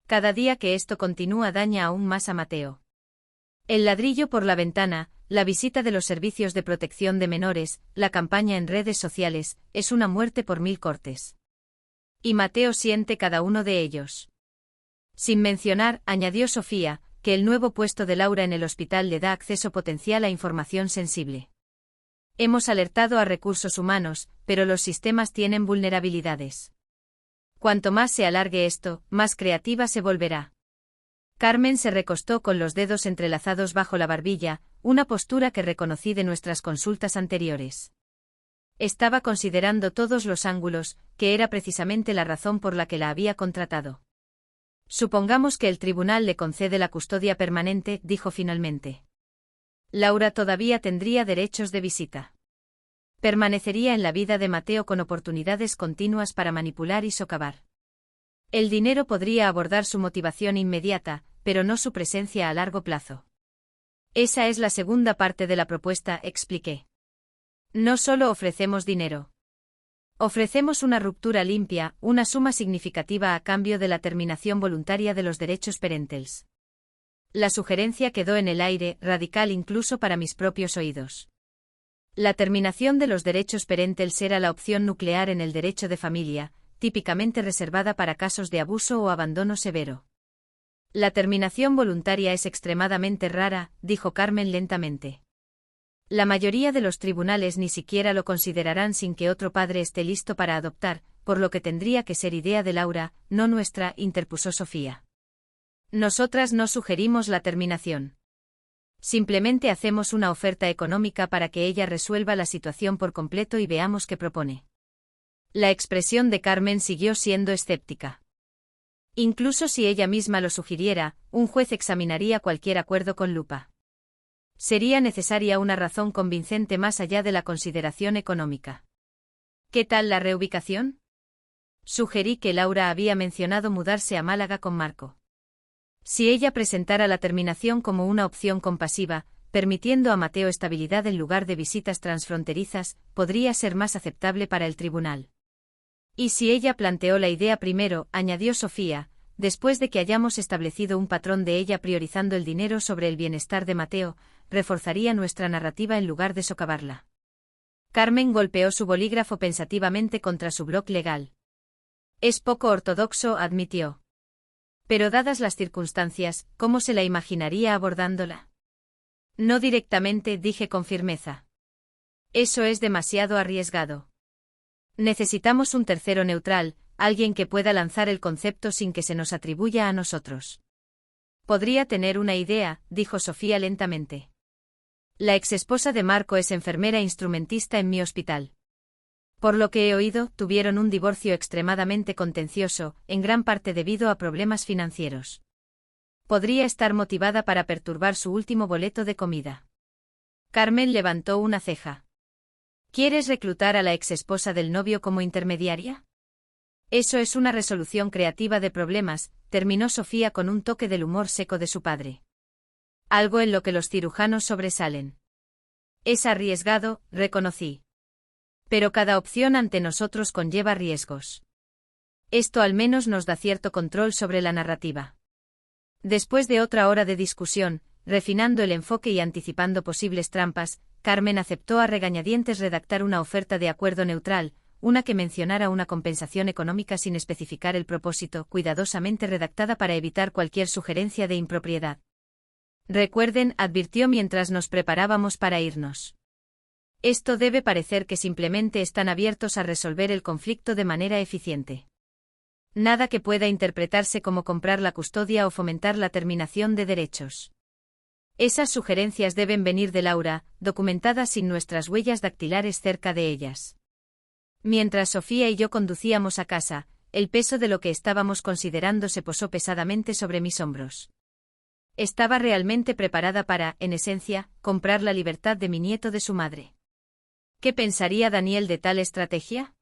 Cada día que esto continúa daña aún más a Mateo. El ladrillo por la ventana, la visita de los servicios de protección de menores, la campaña en redes sociales, es una muerte por 1000 cortes. Y Mateo siente cada uno de ellos. Sin mencionar, añadió Sofía, que el nuevo puesto de Laura en el hospital le da acceso potencial a información sensible. Hemos alertado a Recursos Humanos, pero los sistemas tienen vulnerabilidades. Cuanto más se alargue esto, más creativa se volverá. Carmen se recostó con los dedos entrelazados bajo la barbilla, una postura que reconocí de nuestras consultas anteriores. Estaba considerando todos los ángulos, que era precisamente la razón por la que la había contratado. Supongamos que el tribunal le concede la custodia permanente, dijo finalmente. Laura todavía tendría derechos de visita. Permanecería en la vida de Mateo con oportunidades continuas para manipular y socavar. El dinero podría abordar su motivación inmediata, pero no su presencia a largo plazo. Esa es la segunda parte de la propuesta, expliqué. No solo ofrecemos dinero. Ofrecemos una ruptura limpia, una suma significativa a cambio de la terminación voluntaria de los derechos parentales. La sugerencia quedó en el aire, radical incluso para mis propios oídos. La terminación de los derechos parentales era la opción nuclear en el derecho de familia, típicamente reservada para casos de abuso o abandono severo. La terminación voluntaria es extremadamente rara, dijo Carmen lentamente. La mayoría de los tribunales ni siquiera lo considerarán sin que otro padre esté listo para adoptar, por lo que tendría que ser idea de Laura, no nuestra, interpuso Sofía. Nosotras no sugerimos la terminación. Simplemente hacemos una oferta económica para que ella resuelva la situación por completo y veamos qué propone. La expresión de Carmen siguió siendo escéptica. Incluso si ella misma lo sugiriera, un juez examinaría cualquier acuerdo con lupa. Sería necesaria una razón convincente más allá de la consideración económica. ¿Qué tal la reubicación? Sugerí que Laura había mencionado mudarse a Málaga con Marco. Si ella presentara la terminación como una opción compasiva, permitiendo a Mateo estabilidad en lugar de visitas transfronterizas, podría ser más aceptable para el tribunal. Y si ella planteó la idea primero, añadió Sofía, después de que hayamos establecido un patrón de ella priorizando el dinero sobre el bienestar de Mateo, reforzaría nuestra narrativa en lugar de socavarla. Carmen golpeó su bolígrafo pensativamente contra su bloc legal. Es poco ortodoxo, admitió. Pero dadas las circunstancias, ¿cómo se la imaginaría abordándola? No directamente, dije con firmeza. Eso es demasiado arriesgado. Necesitamos un tercero neutral, alguien que pueda lanzar el concepto sin que se nos atribuya a nosotros. Podría tener una idea, dijo Sofía lentamente. La exesposa de Marco es enfermera instrumentista en mi hospital. Por lo que he oído, tuvieron un divorcio extremadamente contencioso, en gran parte debido a problemas financieros. Podría estar motivada para perturbar su último boleto de comida. Carmen levantó una ceja. ¿Quieres reclutar a la exesposa del novio como intermediaria? Eso es una resolución creativa de problemas, terminó Sofía con un toque del humor seco de su padre. Algo en lo que los cirujanos sobresalen. Es arriesgado, reconocí. Pero cada opción ante nosotros conlleva riesgos. Esto al menos nos da cierto control sobre la narrativa. Después de otra hora de discusión, refinando el enfoque y anticipando posibles trampas, Carmen aceptó a regañadientes redactar una oferta de acuerdo neutral, una que mencionara una compensación económica sin especificar el propósito, cuidadosamente redactada para evitar cualquier sugerencia de impropiedad. Recuerden, advirtió mientras nos preparábamos para irnos. Esto debe parecer que simplemente están abiertos a resolver el conflicto de manera eficiente. Nada que pueda interpretarse como comprar la custodia o fomentar la terminación de derechos. Esas sugerencias deben venir de Laura, documentadas sin nuestras huellas dactilares cerca de ellas. Mientras Sofía y yo conducíamos a casa, el peso de lo que estábamos considerando se posó pesadamente sobre mis hombros. Estaba realmente preparada para, en esencia, comprar la libertad de mi nieto de su madre. ¿Qué pensaría Daniel de tal estrategia?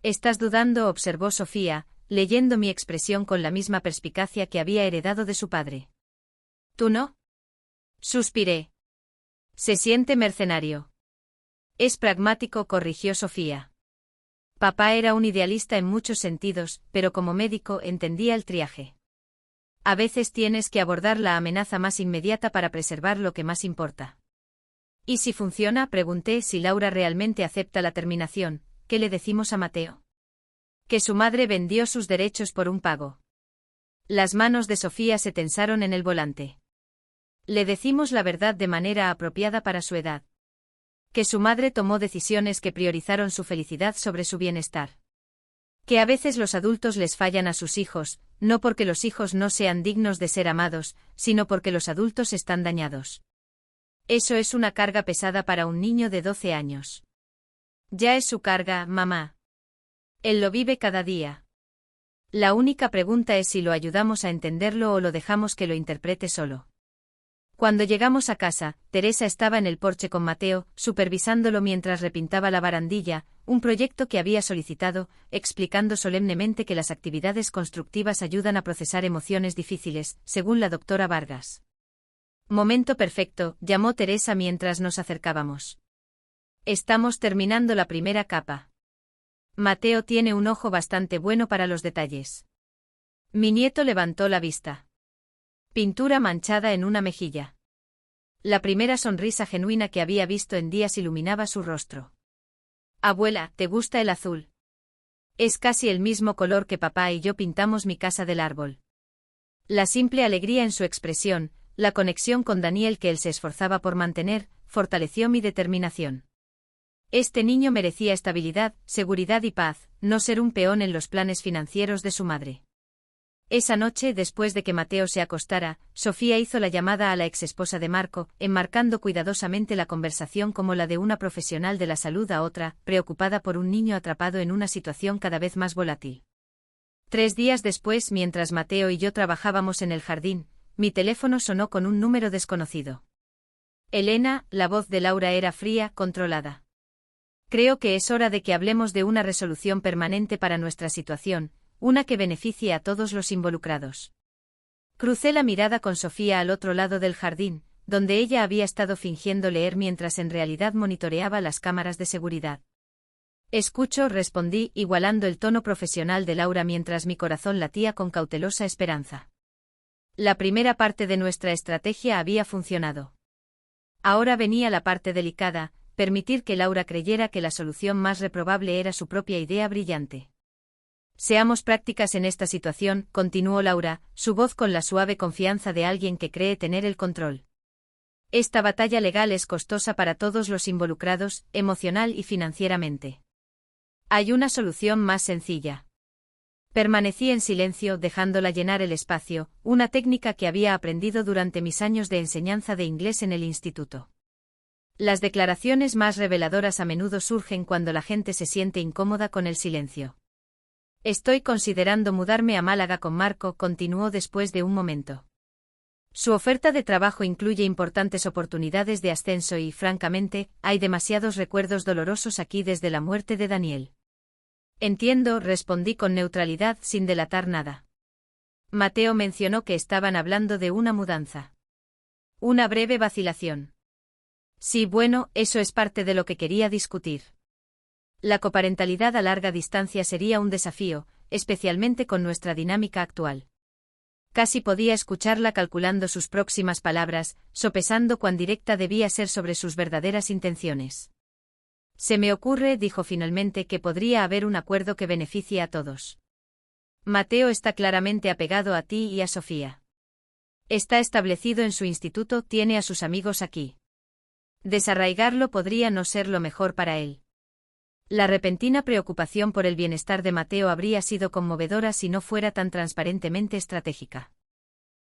Estás dudando, observó Sofía, leyendo mi expresión con la misma perspicacia que había heredado de su padre. ¿Tú no? Suspiré. Se siente mercenario. Es pragmático, corrigió Sofía. Papá era un idealista en muchos sentidos, pero como médico entendía el triaje. A veces tienes que abordar la amenaza más inmediata para preservar lo que más importa. ¿Y si funciona? Pregunté. Si Laura realmente acepta la terminación, ¿qué le decimos a Mateo? Que su madre vendió sus derechos por un pago. Las manos de Sofía se tensaron en el volante. Le decimos la verdad de manera apropiada para su edad. Que su madre tomó decisiones que priorizaron su felicidad sobre su bienestar. Que a veces los adultos les fallan a sus hijos, no porque los hijos no sean dignos de ser amados, sino porque los adultos están dañados. Eso es una carga pesada para un niño de 12 años. Ya es su carga, mamá. Él lo vive cada día. La única pregunta es si lo ayudamos a entenderlo o lo dejamos que lo interprete solo. Cuando llegamos a casa, Teresa estaba en el porche con Mateo, supervisándolo mientras repintaba la barandilla, un proyecto que había solicitado, explicando solemnemente que las actividades constructivas ayudan a procesar emociones difíciles, según la doctora Vargas. Momento perfecto, llamó Teresa mientras nos acercábamos. Estamos terminando la primera capa. Mateo tiene un ojo bastante bueno para los detalles. Mi nieto levantó la vista. Pintura manchada en una mejilla. La primera sonrisa genuina que había visto en días iluminaba su rostro. Abuela, ¿te gusta el azul? Es casi el mismo color que papá y yo pintamos mi casa del árbol. La simple alegría en su expresión, la conexión con Daniel que él se esforzaba por mantener, fortaleció mi determinación. Este niño merecía estabilidad, seguridad y paz, no ser un peón en los planes financieros de su madre. Esa noche, después de que Mateo se acostara, Sofía hizo la llamada a la exesposa de Marco, enmarcando cuidadosamente la conversación como la de una profesional de la salud a otra, preocupada por un niño atrapado en una situación cada vez más volátil. 3 días después, mientras Mateo y yo trabajábamos en el jardín, mi teléfono sonó con un número desconocido. Elena, la voz de Laura era fría, controlada. Creo que es hora de que hablemos de una resolución permanente para nuestra situación, una que beneficie a todos los involucrados. Crucé la mirada con Sofía al otro lado del jardín, donde ella había estado fingiendo leer mientras en realidad monitoreaba las cámaras de seguridad. Escucho, respondí, igualando el tono profesional de Laura mientras mi corazón latía con cautelosa esperanza. La primera parte de nuestra estrategia había funcionado. Ahora venía la parte delicada, permitir que Laura creyera que la solución más reprobable era su propia idea brillante. Seamos prácticas en esta situación, continuó Laura, su voz con la suave confianza de alguien que cree tener el control. Esta batalla legal es costosa para todos los involucrados, emocional y financieramente. Hay una solución más sencilla. Permanecí en silencio, dejándola llenar el espacio, una técnica que había aprendido durante mis años de enseñanza de inglés en el instituto. Las declaraciones más reveladoras a menudo surgen cuando la gente se siente incómoda con el silencio. Estoy considerando mudarme a Málaga con Marco, continuó después de un momento. Su oferta de trabajo incluye importantes oportunidades de ascenso y, francamente, hay demasiados recuerdos dolorosos aquí desde la muerte de Daniel. Entiendo, respondí con neutralidad sin delatar nada. Mateo mencionó que estaban hablando de una mudanza. Una breve vacilación. Sí, bueno, eso es parte de lo que quería discutir. La coparentalidad a larga distancia sería un desafío, especialmente con nuestra dinámica actual. Casi podía escucharla calculando sus próximas palabras, sopesando cuán directa debía ser sobre sus verdaderas intenciones. Se me ocurre, dijo finalmente, que podría haber un acuerdo que beneficie a todos. Mateo está claramente apegado a ti y a Sofía. Está establecido en su instituto, tiene a sus amigos aquí. Desarraigarlo podría no ser lo mejor para él. La repentina preocupación por el bienestar de Mateo habría sido conmovedora si no fuera tan transparentemente estratégica.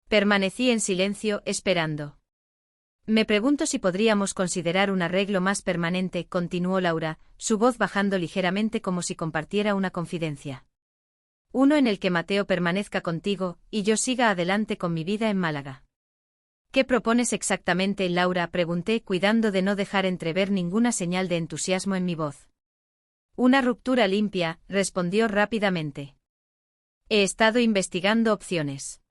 Permanecí en silencio, esperando. Me pregunto si podríamos considerar un arreglo más permanente, continuó Laura, su voz bajando ligeramente como si compartiera una confidencia. Uno en el que Mateo permanezca contigo, y yo siga adelante con mi vida en Málaga. ¿Qué propones exactamente, Laura?, pregunté, cuidando de no dejar entrever ninguna señal de entusiasmo en mi voz. Una ruptura limpia, respondió rápidamente. He estado investigando opciones.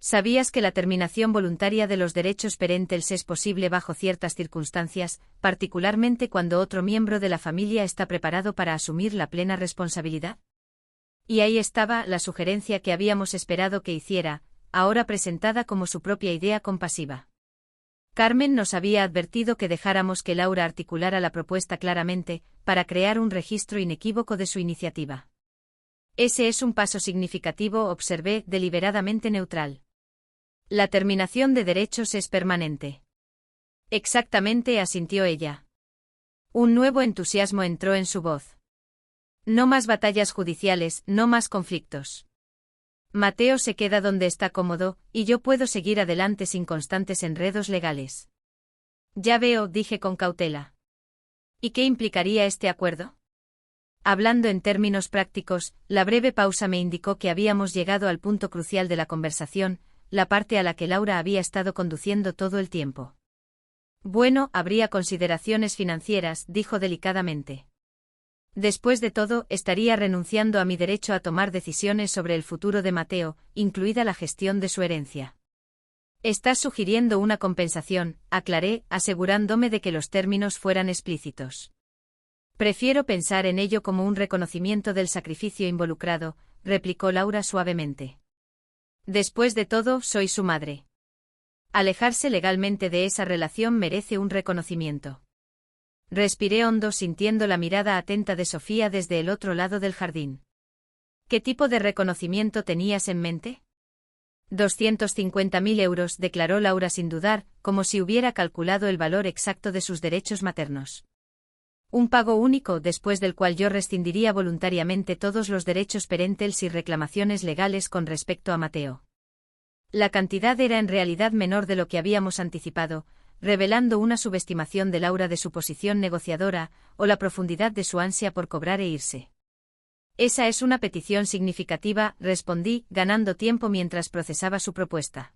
¿Sabías que la terminación voluntaria de los derechos parentales es posible bajo ciertas circunstancias, particularmente cuando otro miembro de la familia está preparado para asumir la plena responsabilidad? Y ahí estaba la sugerencia que habíamos esperado que hiciera, ahora presentada como su propia idea compasiva. Carmen nos había advertido que dejáramos que Laura articulara la propuesta claramente, para crear un registro inequívoco de su iniciativa. Ese es un paso significativo, observé, deliberadamente neutral. La terminación de derechos es permanente. Exactamente, asintió ella. Un nuevo entusiasmo entró en su voz. No más batallas judiciales, no más conflictos. Mateo se queda donde está cómodo, y yo puedo seguir adelante sin constantes enredos legales. Ya veo, dije con cautela. ¿Y qué implicaría este acuerdo? Hablando en términos prácticos, la breve pausa me indicó que habíamos llegado al punto crucial de la conversación, la parte a la que Laura había estado conduciendo todo el tiempo. Bueno, habría consideraciones financieras, dijo delicadamente. Después de todo, estaría renunciando a mi derecho a tomar decisiones sobre el futuro de Mateo, incluida la gestión de su herencia. Estás sugiriendo una compensación, aclaré, asegurándome de que los términos fueran explícitos. Prefiero pensar en ello como un reconocimiento del sacrificio involucrado, replicó Laura suavemente. Después de todo, soy su madre. Alejarse legalmente de esa relación merece un reconocimiento. Respiré hondo sintiendo la mirada atenta de Sofía desde el otro lado del jardín. ¿Qué tipo de reconocimiento tenías en mente? 250.000 euros, declaró Laura sin dudar, como si hubiera calculado el valor exacto de sus derechos maternos. Un pago único después del cual yo rescindiría voluntariamente todos los derechos parentales y reclamaciones legales con respecto a Mateo. La cantidad era en realidad menor de lo que habíamos anticipado, revelando una subestimación de Laura de su posición negociadora o la profundidad de su ansia por cobrar e irse. Esa es una petición significativa, respondí, ganando tiempo mientras procesaba su propuesta.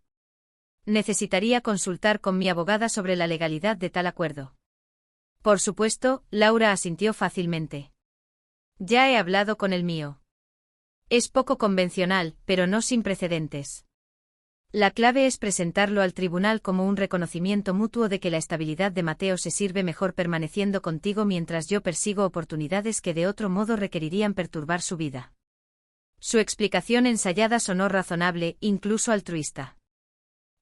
Necesitaría consultar con mi abogada sobre la legalidad de tal acuerdo. Por supuesto, Laura asintió fácilmente. Ya he hablado con el mío. Es poco convencional, pero no sin precedentes. La clave es presentarlo al tribunal como un reconocimiento mutuo de que la estabilidad de Mateo se sirve mejor permaneciendo contigo mientras yo persigo oportunidades que de otro modo requerirían perturbar su vida. Su explicación ensayada sonó razonable, incluso altruista.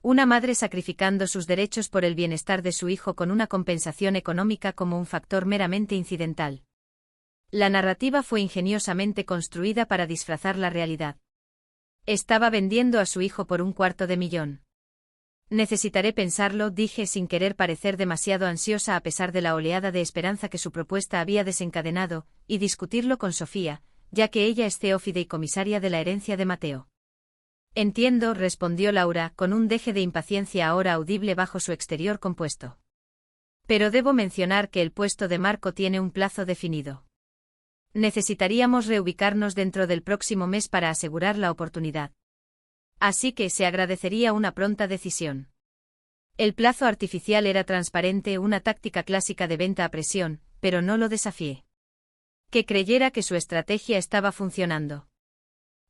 Una madre sacrificando sus derechos por el bienestar de su hijo con una compensación económica como un factor meramente incidental. La narrativa fue ingeniosamente construida para disfrazar la realidad. Estaba vendiendo a su hijo por $250.000. Necesitaré pensarlo, dije sin querer parecer demasiado ansiosa a pesar de la oleada de esperanza que su propuesta había desencadenado, y discutirlo con Sofía, ya que ella es CEO fideicomisaria de la herencia de Mateo. Entiendo, respondió Laura, con un deje de impaciencia ahora audible bajo su exterior compuesto. Pero debo mencionar que el puesto de Marco tiene un plazo definido. Necesitaríamos reubicarnos dentro del próximo mes para asegurar la oportunidad. Así que se agradecería una pronta decisión. El plazo artificial era transparente, una táctica clásica de venta a presión, pero no lo desafié. Que creyera que su estrategia estaba funcionando.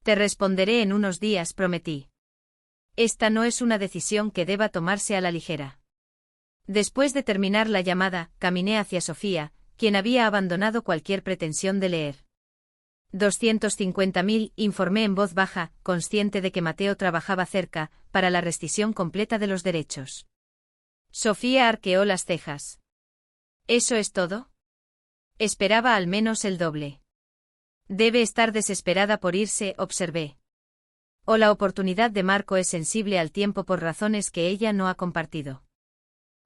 Te responderé en unos días, prometí. Esta no es una decisión que deba tomarse a la ligera. Después de terminar la llamada, caminé hacia Sofía, quien había abandonado cualquier pretensión de leer. 250.000, informé en voz baja, consciente de que Mateo trabajaba cerca, para la rescisión completa de los derechos. Sofía arqueó las cejas. ¿Eso es todo? Esperaba al menos el doble. Debe estar desesperada por irse, observé. O la oportunidad de Marco es sensible al tiempo por razones que ella no ha compartido.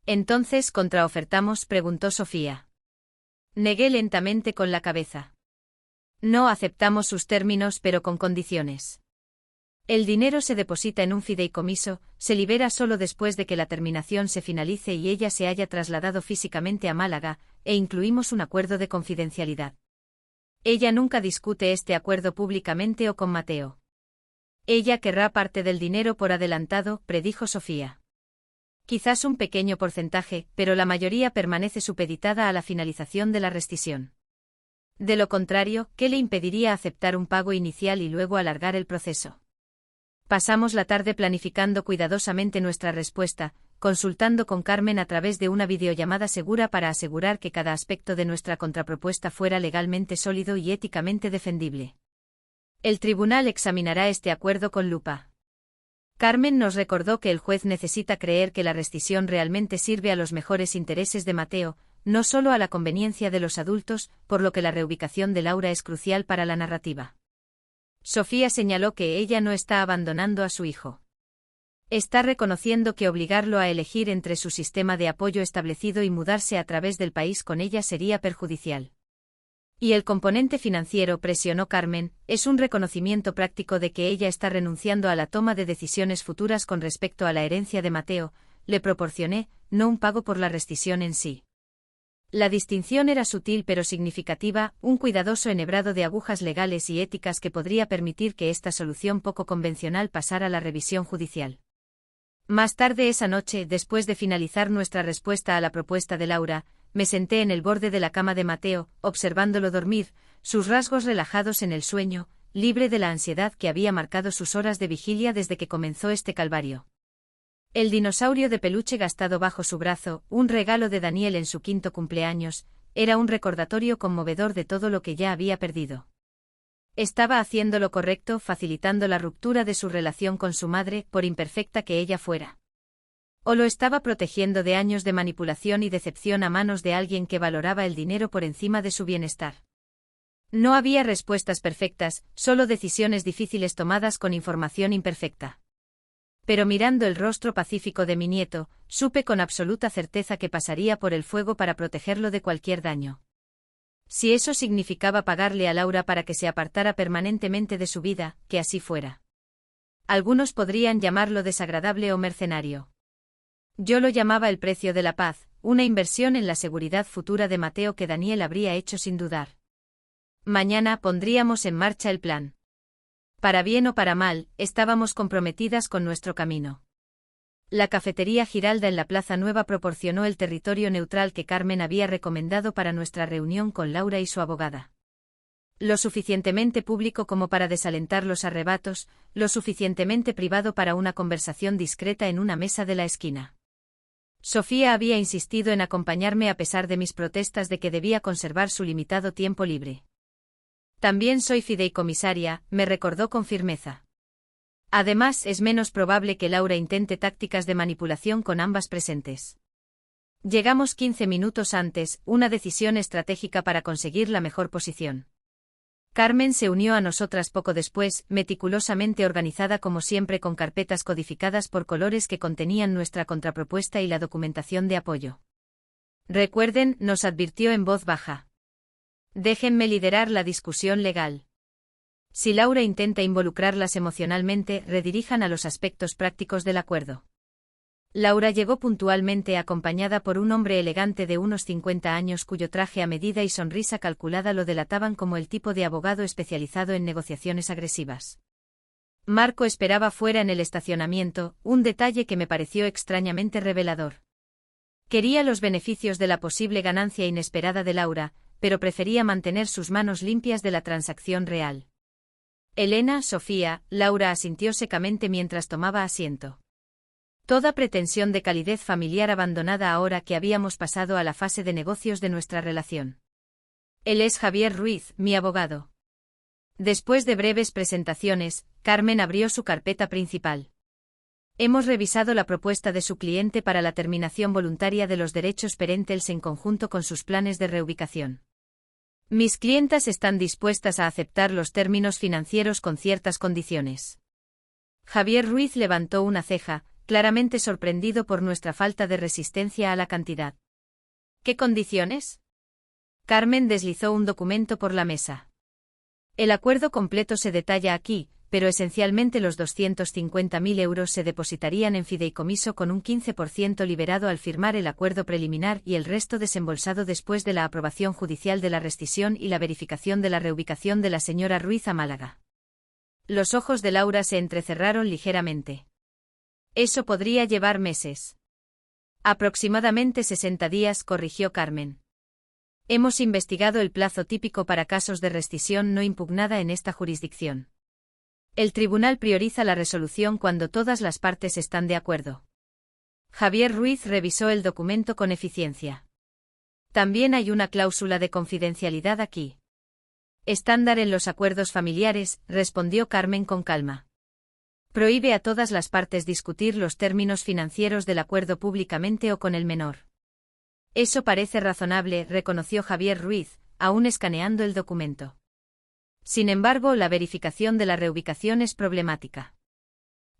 Entonces, ¿contraofertamos?, preguntó Sofía. Negué lentamente con la cabeza. No aceptamos sus términos, pero con condiciones. El dinero se deposita en un fideicomiso, se libera solo después de que la terminación se finalice y ella se haya trasladado físicamente a Málaga, e incluimos un acuerdo de confidencialidad. Ella nunca discute este acuerdo públicamente o con Mateo. Ella querrá parte del dinero por adelantado, predijo Sofía. Quizás un pequeño porcentaje, pero la mayoría permanece supeditada a la finalización de la rescisión. De lo contrario, ¿qué le impediría aceptar un pago inicial y luego alargar el proceso? Pasamos la tarde planificando cuidadosamente nuestra respuesta, consultando con Carmen a través de una videollamada segura para asegurar que cada aspecto de nuestra contrapropuesta fuera legalmente sólido y éticamente defendible. El tribunal examinará este acuerdo con lupa. Carmen nos recordó que el juez necesita creer que la rescisión realmente sirve a los mejores intereses de Mateo, no solo a la conveniencia de los adultos, por lo que la reubicación de Laura es crucial para la narrativa. Sofía señaló que ella no está abandonando a su hijo. Está reconociendo que obligarlo a elegir entre su sistema de apoyo establecido y mudarse a través del país con ella sería perjudicial. Y el componente financiero, presionó Carmen, es un reconocimiento práctico de que ella está renunciando a la toma de decisiones futuras con respecto a la herencia de Mateo. Le proporcioné, no un pago por la rescisión en sí. La distinción era sutil pero significativa, un cuidadoso enhebrado de agujas legales y éticas que podría permitir que esta solución poco convencional pasara a la revisión judicial. Más tarde esa noche, después de finalizar nuestra respuesta a la propuesta de Laura, me senté en el borde de la cama de Mateo, observándolo dormir, sus rasgos relajados en el sueño, libre de la ansiedad que había marcado sus horas de vigilia desde que comenzó este calvario. El dinosaurio de peluche gastado bajo su brazo, un regalo de Daniel en su 5º cumpleaños, era un recordatorio conmovedor de todo lo que ya había perdido. Estaba haciendo lo correcto, facilitando la ruptura de su relación con su madre, por imperfecta que ella fuera. ¿O lo estaba protegiendo de años de manipulación y decepción a manos de alguien que valoraba el dinero por encima de su bienestar? No había respuestas perfectas, solo decisiones difíciles tomadas con información imperfecta. Pero mirando el rostro pacífico de mi nieto, supe con absoluta certeza que pasaría por el fuego para protegerlo de cualquier daño. Si eso significaba pagarle a Laura para que se apartara permanentemente de su vida, que así fuera. Algunos podrían llamarlo desagradable o mercenario. Yo lo llamaba el precio de la paz, una inversión en la seguridad futura de Mateo que Daniel habría hecho sin dudar. Mañana pondríamos en marcha el plan. Para bien o para mal, estábamos comprometidas con nuestro camino. La cafetería Giralda en la Plaza Nueva proporcionó el territorio neutral que Carmen había recomendado para nuestra reunión con Laura y su abogada. Lo suficientemente público como para desalentar los arrebatos, lo suficientemente privado para una conversación discreta en una mesa de la esquina. Sofía había insistido en acompañarme a pesar de mis protestas de que debía conservar su limitado tiempo libre. También soy fideicomisaria, me recordó con firmeza. Además, es menos probable que Laura intente tácticas de manipulación con ambas presentes. Llegamos 15 minutos antes, una decisión estratégica para conseguir la mejor posición. Carmen se unió a nosotras poco después, meticulosamente organizada como siempre con carpetas codificadas por colores que contenían nuestra contrapropuesta y la documentación de apoyo. Recuerden, nos advirtió en voz baja. Déjenme liderar la discusión legal. Si Laura intenta involucrarlas emocionalmente, redirijan a los aspectos prácticos del acuerdo. Laura llegó puntualmente acompañada por un hombre elegante de unos 50 años cuyo traje a medida y sonrisa calculada lo delataban como el tipo de abogado especializado en negociaciones agresivas. Marco esperaba fuera en el estacionamiento, un detalle que me pareció extrañamente revelador. Quería los beneficios de la posible ganancia inesperada de Laura, pero prefería mantener sus manos limpias de la transacción real. Elena, Sofía, Laura asintió secamente mientras tomaba asiento. Toda pretensión de calidez familiar abandonada ahora que habíamos pasado a la fase de negocios de nuestra relación. Él es Javier Ruiz, mi abogado. Después de breves presentaciones, Carmen abrió su carpeta principal. Hemos revisado la propuesta de su cliente para la terminación voluntaria de los derechos parentales en conjunto con sus planes de reubicación. Mis clientas están dispuestas a aceptar los términos financieros con ciertas condiciones. Javier Ruiz levantó una ceja, claramente sorprendido por nuestra falta de resistencia a la cantidad. ¿Qué condiciones? Carmen deslizó un documento por la mesa. El acuerdo completo se detalla aquí, pero esencialmente los 250.000 euros se depositarían en fideicomiso con un 15% liberado al firmar el acuerdo preliminar y el resto desembolsado después de la aprobación judicial de la rescisión y la verificación de la reubicación de la señora Ruiz a Málaga. Los ojos de Laura se entrecerraron ligeramente. Eso podría llevar meses. Aproximadamente 60 días, corrigió Carmen. Hemos investigado el plazo típico para casos de rescisión no impugnada en esta jurisdicción. El tribunal prioriza la resolución cuando todas las partes están de acuerdo. Javier Ruiz revisó el documento con eficiencia. También hay una cláusula de confidencialidad aquí. Estándar en los acuerdos familiares, respondió Carmen con calma. Prohíbe a todas las partes discutir los términos financieros del acuerdo públicamente o con el menor. Eso parece razonable, reconoció Javier Ruiz, aún escaneando el documento. Sin embargo, la verificación de la reubicación es problemática.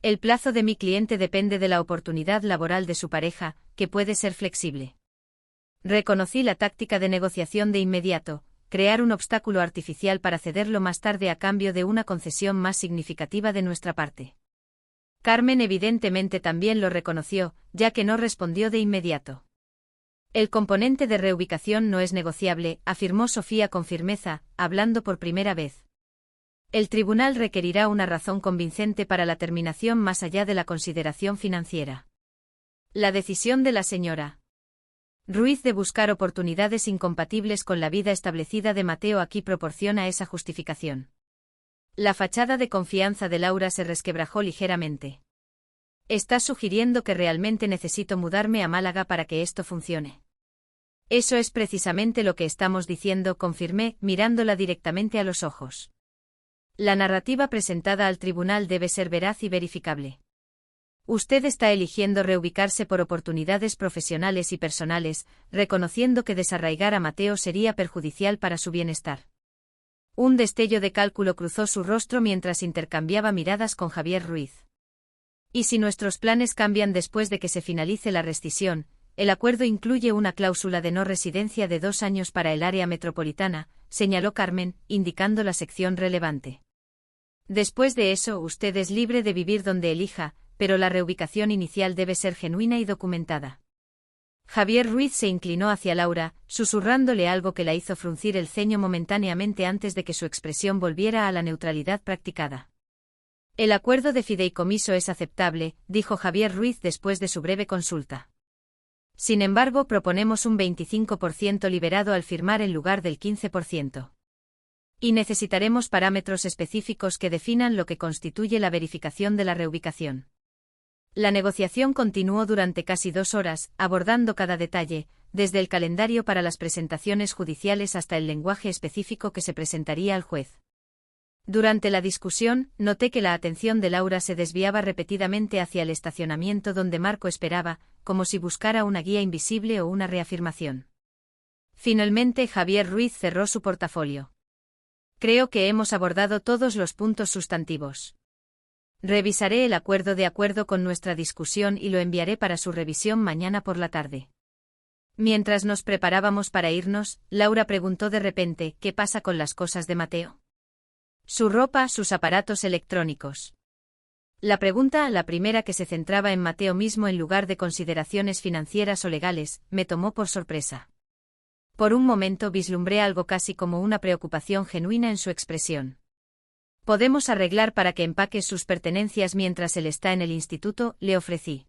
El plazo de mi cliente depende de la oportunidad laboral de su pareja, que puede ser flexible. Reconocí la táctica de negociación de inmediato, crear un obstáculo artificial para cederlo más tarde a cambio de una concesión más significativa de nuestra parte. Carmen evidentemente también lo reconoció, ya que no respondió de inmediato. El componente de reubicación no es negociable, afirmó Sofía con firmeza, hablando por primera vez. El tribunal requerirá una razón convincente para la terminación más allá de la consideración financiera. La decisión de la señora Ruiz de buscar oportunidades incompatibles con la vida establecida de Mateo aquí proporciona esa justificación. La fachada de confianza de Laura se resquebrajó ligeramente. ¿Estás sugiriendo que realmente necesito mudarme a Málaga para que esto funcione? Eso es precisamente lo que estamos diciendo, confirmé, mirándola directamente a los ojos. La narrativa presentada al tribunal debe ser veraz y verificable. Usted está eligiendo reubicarse por oportunidades profesionales y personales, reconociendo que desarraigar a Mateo sería perjudicial para su bienestar. Un destello de cálculo cruzó su rostro mientras intercambiaba miradas con Javier Ruiz. ¿Y si nuestros planes cambian después de que se finalice la rescisión? El acuerdo incluye una cláusula de no residencia de 2 años para el área metropolitana, señaló Carmen, indicando la sección relevante. Después de eso, usted es libre de vivir donde elija, pero la reubicación inicial debe ser genuina y documentada. Javier Ruiz se inclinó hacia Laura, susurrándole algo que la hizo fruncir el ceño momentáneamente antes de que su expresión volviera a la neutralidad practicada. El acuerdo de fideicomiso es aceptable, dijo Javier Ruiz después de su breve consulta. Sin embargo, proponemos un 25% liberado al firmar en lugar del 15%. Y necesitaremos parámetros específicos que definan lo que constituye la verificación de la reubicación. La negociación continuó durante casi 2 horas, abordando cada detalle, desde el calendario para las presentaciones judiciales hasta el lenguaje específico que se presentaría al juez. Durante la discusión, noté que la atención de Laura se desviaba repetidamente hacia el estacionamiento donde Marco esperaba, como si buscara una guía invisible o una reafirmación. Finalmente, Javier Ruiz cerró su portafolio. Creo que hemos abordado todos los puntos sustantivos. Revisaré el acuerdo de acuerdo con nuestra discusión y lo enviaré para su revisión mañana por la tarde. Mientras nos preparábamos para irnos, Laura preguntó de repente, ¿qué pasa con las cosas de Mateo? Su ropa, sus aparatos electrónicos. La pregunta, la primera que se centraba en Mateo mismo en lugar de consideraciones financieras o legales, me tomó por sorpresa. Por un momento vislumbré algo casi como una preocupación genuina en su expresión. Podemos arreglar para que empaques sus pertenencias mientras él está en el instituto, le ofrecí.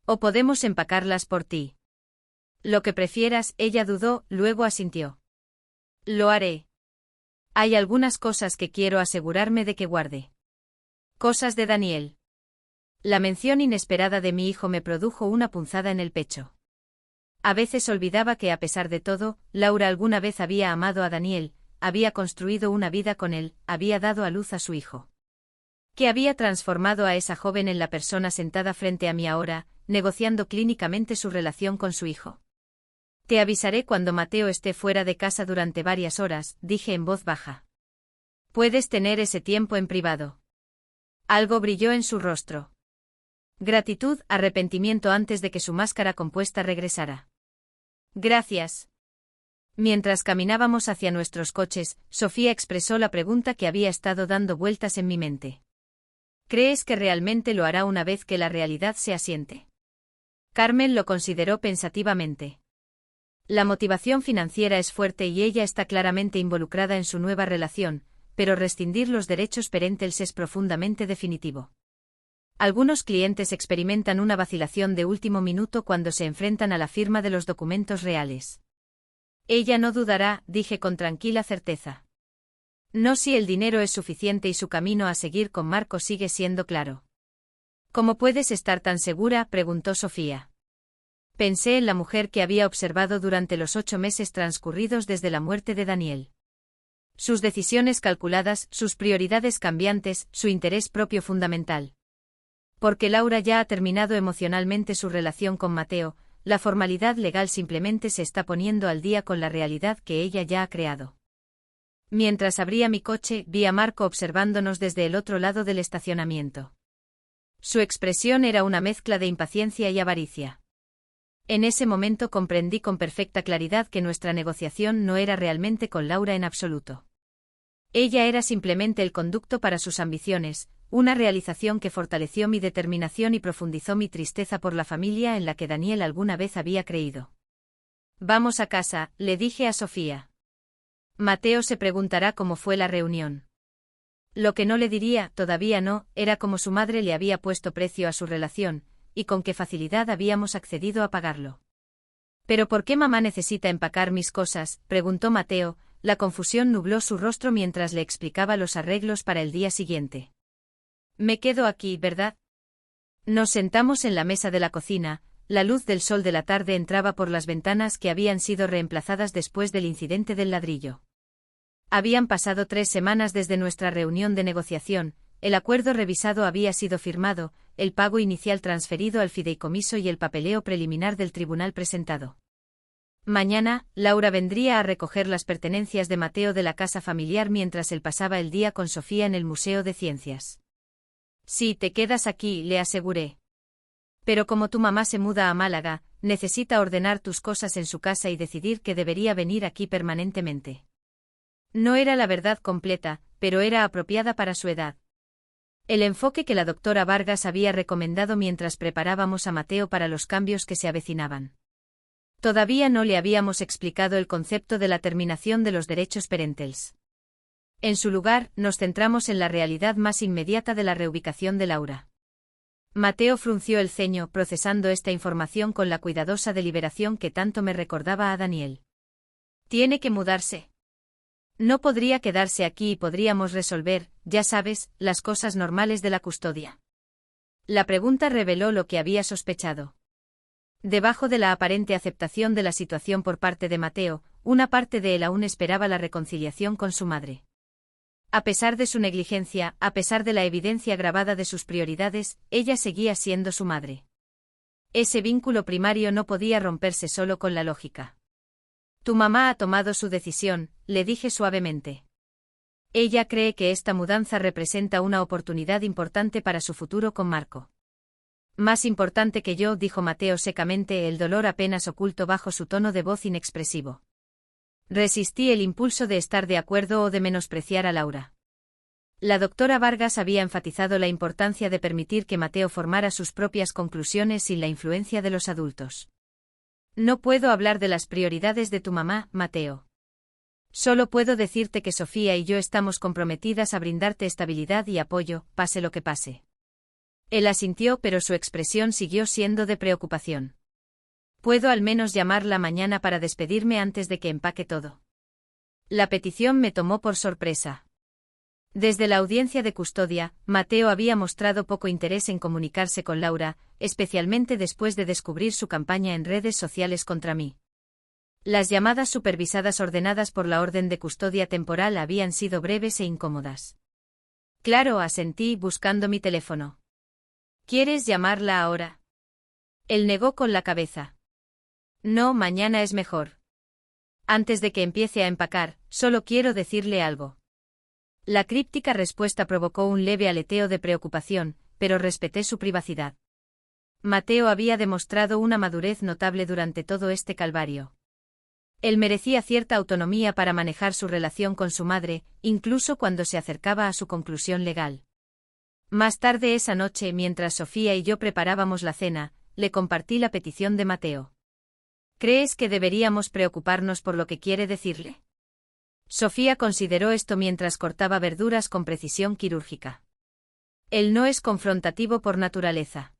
O podemos empacarlas por ti. Lo que prefieras, ella dudó, luego asintió. Lo haré. Hay algunas cosas que quiero asegurarme de que guarde. Cosas de Daniel. La mención inesperada de mi hijo me produjo una punzada en el pecho. A veces olvidaba que a pesar de todo, Laura alguna vez había amado a Daniel, había construido una vida con él, había dado a luz a su hijo. Que había transformado a esa joven en la persona sentada frente a mí ahora, negociando clínicamente su relación con su hijo. Te avisaré cuando Mateo esté fuera de casa durante varias horas, dije en voz baja. Puedes tener ese tiempo en privado. Algo brilló en su rostro. Gratitud, arrepentimiento antes de que su máscara compuesta regresara. Gracias. Mientras caminábamos hacia nuestros coches, Sofía expresó la pregunta que había estado dando vueltas en mi mente. ¿Crees que realmente lo hará una vez que la realidad se asiente? Carmen lo consideró pensativamente. La motivación financiera es fuerte y ella está claramente involucrada en su nueva relación, pero rescindir los derechos parentales es profundamente definitivo. Algunos clientes experimentan una vacilación de último minuto cuando se enfrentan a la firma de los documentos reales. Ella no dudará, dije con tranquila certeza. No si el dinero es suficiente y su camino a seguir con Marco sigue siendo claro. ¿Cómo puedes estar tan segura?, preguntó Sofía. Pensé en la mujer que había observado durante los 8 meses transcurridos desde la muerte de Daniel. Sus decisiones calculadas, sus prioridades cambiantes, su interés propio fundamental. Porque Laura ya ha terminado emocionalmente su relación con Mateo, la formalidad legal simplemente se está poniendo al día con la realidad que ella ya ha creado. Mientras abría mi coche, vi a Marco observándonos desde el otro lado del estacionamiento. Su expresión era una mezcla de impaciencia y avaricia. En ese momento comprendí con perfecta claridad que nuestra negociación no era realmente con Laura en absoluto. Ella era simplemente el conducto para sus ambiciones, una realización que fortaleció mi determinación y profundizó mi tristeza por la familia en la que Daniel alguna vez había creído. Vamos a casa, le dije a Sofía. Mateo se preguntará cómo fue la reunión. Lo que no le diría, todavía no, era cómo su madre le había puesto precio a su relación, y con qué facilidad habíamos accedido a pagarlo. ¿Pero por qué mamá necesita empacar mis cosas?, preguntó Mateo, la confusión nubló su rostro mientras le explicaba los arreglos para el día siguiente. Me quedo aquí, ¿verdad? Nos sentamos en la mesa de la cocina, la luz del sol de la tarde entraba por las ventanas que habían sido reemplazadas después del incidente del ladrillo. Habían pasado 3 semanas desde nuestra reunión de negociación, el acuerdo revisado había sido firmado, el pago inicial transferido al fideicomiso y el papeleo preliminar del tribunal presentado. Mañana, Laura vendría a recoger las pertenencias de Mateo de la casa familiar mientras él pasaba el día con Sofía en el Museo de Ciencias. Sí, te quedas aquí, le aseguré. Pero como tu mamá se muda a Málaga, necesita ordenar tus cosas en su casa y decidir que debería venir aquí permanentemente. No era la verdad completa, pero era apropiada para su edad. El enfoque que la doctora Vargas había recomendado mientras preparábamos a Mateo para los cambios que se avecinaban. Todavía no le habíamos explicado el concepto de la terminación de los derechos parentales. En su lugar, nos centramos en la realidad más inmediata de la reubicación de Laura. Mateo frunció el ceño, procesando esta información con la cuidadosa deliberación que tanto me recordaba a Daniel. Tiene que mudarse. No podría quedarse aquí y podríamos resolver, ya sabes, las cosas normales de la custodia. La pregunta reveló lo que había sospechado. Debajo de la aparente aceptación de la situación por parte de Mateo, una parte de él aún esperaba la reconciliación con su madre. A pesar de su negligencia, a pesar de la evidencia grabada de sus prioridades, ella seguía siendo su madre. Ese vínculo primario no podía romperse solo con la lógica. Tu mamá ha tomado su decisión, le dije suavemente. Ella cree que esta mudanza representa una oportunidad importante para su futuro con Marco. Más importante que yo, dijo Mateo secamente, el dolor apenas oculto bajo su tono de voz inexpresivo. Resistí el impulso de estar de acuerdo o de menospreciar a Laura. La doctora Vargas había enfatizado la importancia de permitir que Mateo formara sus propias conclusiones sin la influencia de los adultos. No puedo hablar de las prioridades de tu mamá, Mateo. Solo puedo decirte que Sofía y yo estamos comprometidas a brindarte estabilidad y apoyo, pase lo que pase. Él asintió, pero su expresión siguió siendo de preocupación. Puedo al menos llamarla mañana para despedirme antes de que empaque todo. La petición me tomó por sorpresa. Desde la audiencia de custodia, Mateo había mostrado poco interés en comunicarse con Laura, especialmente después de descubrir su campaña en redes sociales contra mí. Las llamadas supervisadas ordenadas por la orden de custodia temporal habían sido breves e incómodas. Claro, asentí, buscando mi teléfono. ¿Quieres llamarla ahora? Él negó con la cabeza. No, mañana es mejor. Antes de que empiece a empacar, solo quiero decirle algo. La críptica respuesta provocó un leve aleteo de preocupación, pero respeté su privacidad. Mateo había demostrado una madurez notable durante todo este calvario. Él merecía cierta autonomía para manejar su relación con su madre, incluso cuando se acercaba a su conclusión legal. Más tarde esa noche, mientras Sofía y yo preparábamos la cena, le compartí la petición de Mateo. ¿Crees que deberíamos preocuparnos por lo que quiere decirle? Sofía consideró esto mientras cortaba verduras con precisión quirúrgica. Él no es confrontativo por naturaleza.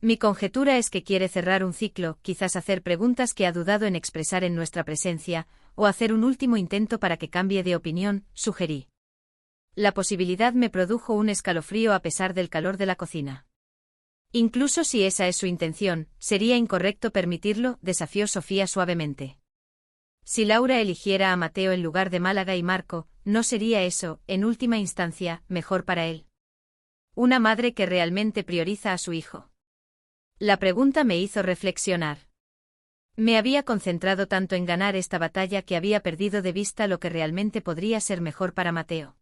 Mi conjetura es que quiere cerrar un ciclo, quizás hacer preguntas que ha dudado en expresar en nuestra presencia, o hacer un último intento para que cambie de opinión, sugerí. La posibilidad me produjo un escalofrío a pesar del calor de la cocina. Incluso si esa es su intención, sería incorrecto permitirlo, desafió Sofía suavemente. Si Laura eligiera a Mateo en lugar de Málaga y Marco, ¿no sería eso, en última instancia, mejor para él? Una madre que realmente prioriza a su hijo. La pregunta me hizo reflexionar. Me había concentrado tanto en ganar esta batalla que había perdido de vista lo que realmente podría ser mejor para Mateo.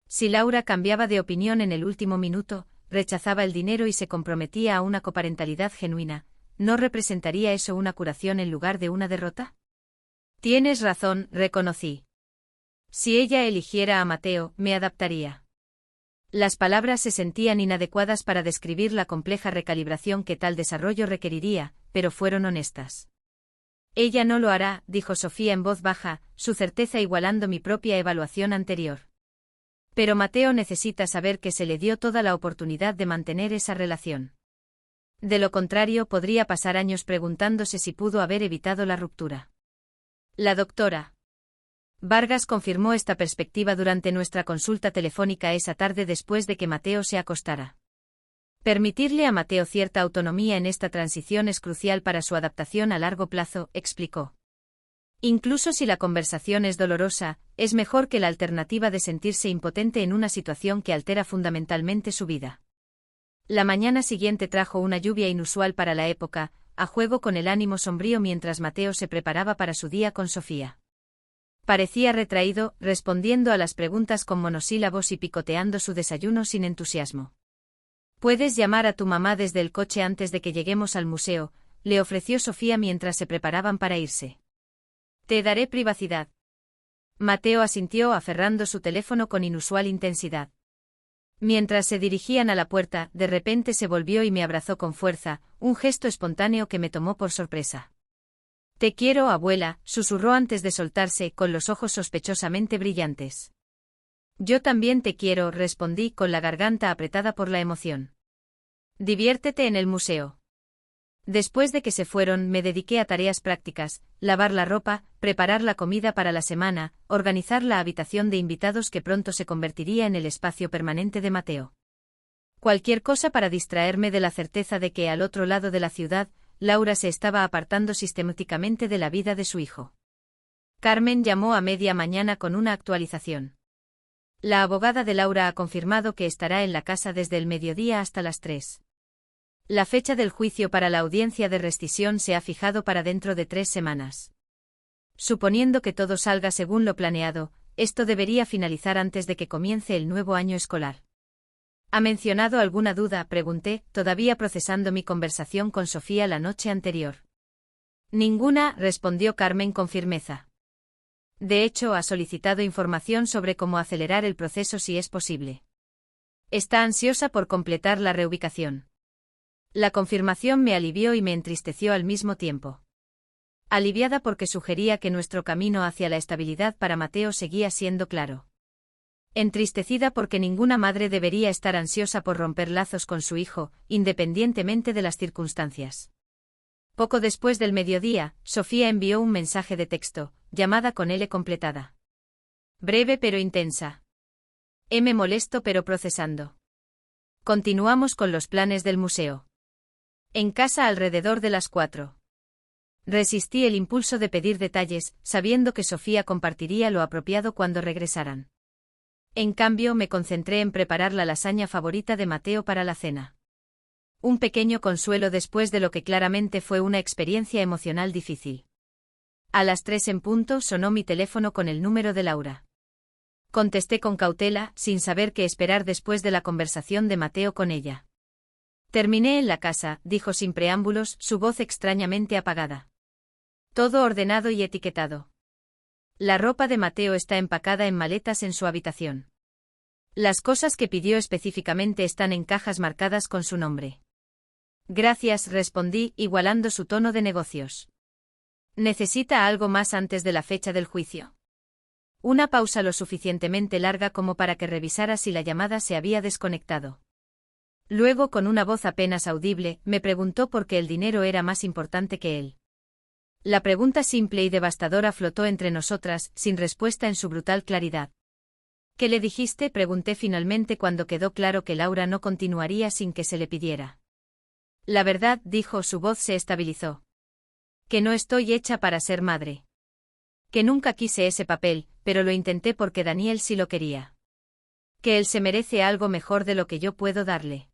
Si Laura cambiaba de opinión en el último minuto, rechazaba el dinero y se comprometía a una coparentalidad genuina, ¿no representaría eso una curación en lugar de una derrota? Tienes razón, reconocí. Si ella eligiera a Mateo, me adaptaría. Las palabras se sentían inadecuadas para describir la compleja recalibración que tal desarrollo requeriría, pero fueron honestas. Ella no lo hará, dijo Sofía en voz baja, su certeza igualando mi propia evaluación anterior. Pero Mateo necesita saber que se le dio toda la oportunidad de mantener esa relación. De lo contrario, podría pasar años preguntándose si pudo haber evitado la ruptura. La doctora Vargas confirmó esta perspectiva durante nuestra consulta telefónica esa tarde después de que Mateo se acostara. Permitirle a Mateo cierta autonomía en esta transición es crucial para su adaptación a largo plazo, explicó. Incluso si la conversación es dolorosa, es mejor que la alternativa de sentirse impotente en una situación que altera fundamentalmente su vida. La mañana siguiente trajo una lluvia inusual para la época, a juego con el ánimo sombrío mientras Mateo se preparaba para su día con Sofía. Parecía retraído, respondiendo a las preguntas con monosílabos y picoteando su desayuno sin entusiasmo. «Puedes llamar a tu mamá desde el coche antes de que lleguemos al museo», le ofreció Sofía mientras se preparaban para irse. «Te daré privacidad». Mateo asintió aferrando su teléfono con inusual intensidad. Mientras se dirigían a la puerta, de repente se volvió y me abrazó con fuerza, un gesto espontáneo que me tomó por sorpresa. «Te quiero, abuela», susurró antes de soltarse, con los ojos sospechosamente brillantes. «Yo también te quiero», respondí con la garganta apretada por la emoción. «Diviértete en el museo». Después de que se fueron, me dediqué a tareas prácticas: lavar la ropa, preparar la comida para la semana, organizar la habitación de invitados que pronto se convertiría en el espacio permanente de Mateo. Cualquier cosa para distraerme de la certeza de que al otro lado de la ciudad, Laura se estaba apartando sistemáticamente de la vida de su hijo. Carmen llamó a media mañana con una actualización. La abogada de Laura ha confirmado que estará en la casa desde el mediodía hasta las 3. La fecha del juicio para la audiencia de rescisión se ha fijado para dentro de 3 semanas. Suponiendo que todo salga según lo planeado, esto debería finalizar antes de que comience el nuevo año escolar. ¿Ha mencionado alguna duda?, pregunté, todavía procesando mi conversación con Sofía la noche anterior. Ninguna, respondió Carmen con firmeza. De hecho, ha solicitado información sobre cómo acelerar el proceso si es posible. Está ansiosa por completar la reubicación. La confirmación me alivió y me entristeció al mismo tiempo. Aliviada porque sugería que nuestro camino hacia la estabilidad para Mateo seguía siendo claro. Entristecida porque ninguna madre debería estar ansiosa por romper lazos con su hijo, independientemente de las circunstancias. Poco después del mediodía, Sofía envió un mensaje de texto, llamada con L completada. Breve pero intensa. M molesto pero procesando. Continuamos con los planes del museo. En casa alrededor de las 4. Resistí el impulso de pedir detalles, sabiendo que Sofía compartiría lo apropiado cuando regresaran. En cambio, me concentré en preparar la lasaña favorita de Mateo para la cena. Un pequeño consuelo después de lo que claramente fue una experiencia emocional difícil. A las 3 en punto sonó mi teléfono con el número de Laura. Contesté con cautela, sin saber qué esperar después de la conversación de Mateo con ella. Terminé en la casa, dijo sin preámbulos, su voz extrañamente apagada. Todo ordenado y etiquetado. La ropa de Mateo está empacada en maletas en su habitación. Las cosas que pidió específicamente están en cajas marcadas con su nombre. Gracias, respondí, igualando su tono de negocios. ¿Necesita algo más antes de la fecha del juicio? Una pausa lo suficientemente larga como para que revisara si la llamada se había desconectado. Luego, con una voz apenas audible, me preguntó por qué el dinero era más importante que él. La pregunta simple y devastadora flotó entre nosotras, sin respuesta en su brutal claridad. ¿Qué le dijiste?, pregunté finalmente cuando quedó claro que Laura no continuaría sin que se le pidiera. La verdad, dijo, su voz se estabilizó. Que no estoy hecha para ser madre. Que nunca quise ese papel, pero lo intenté porque Daniel sí lo quería. Que él se merece algo mejor de lo que yo puedo darle.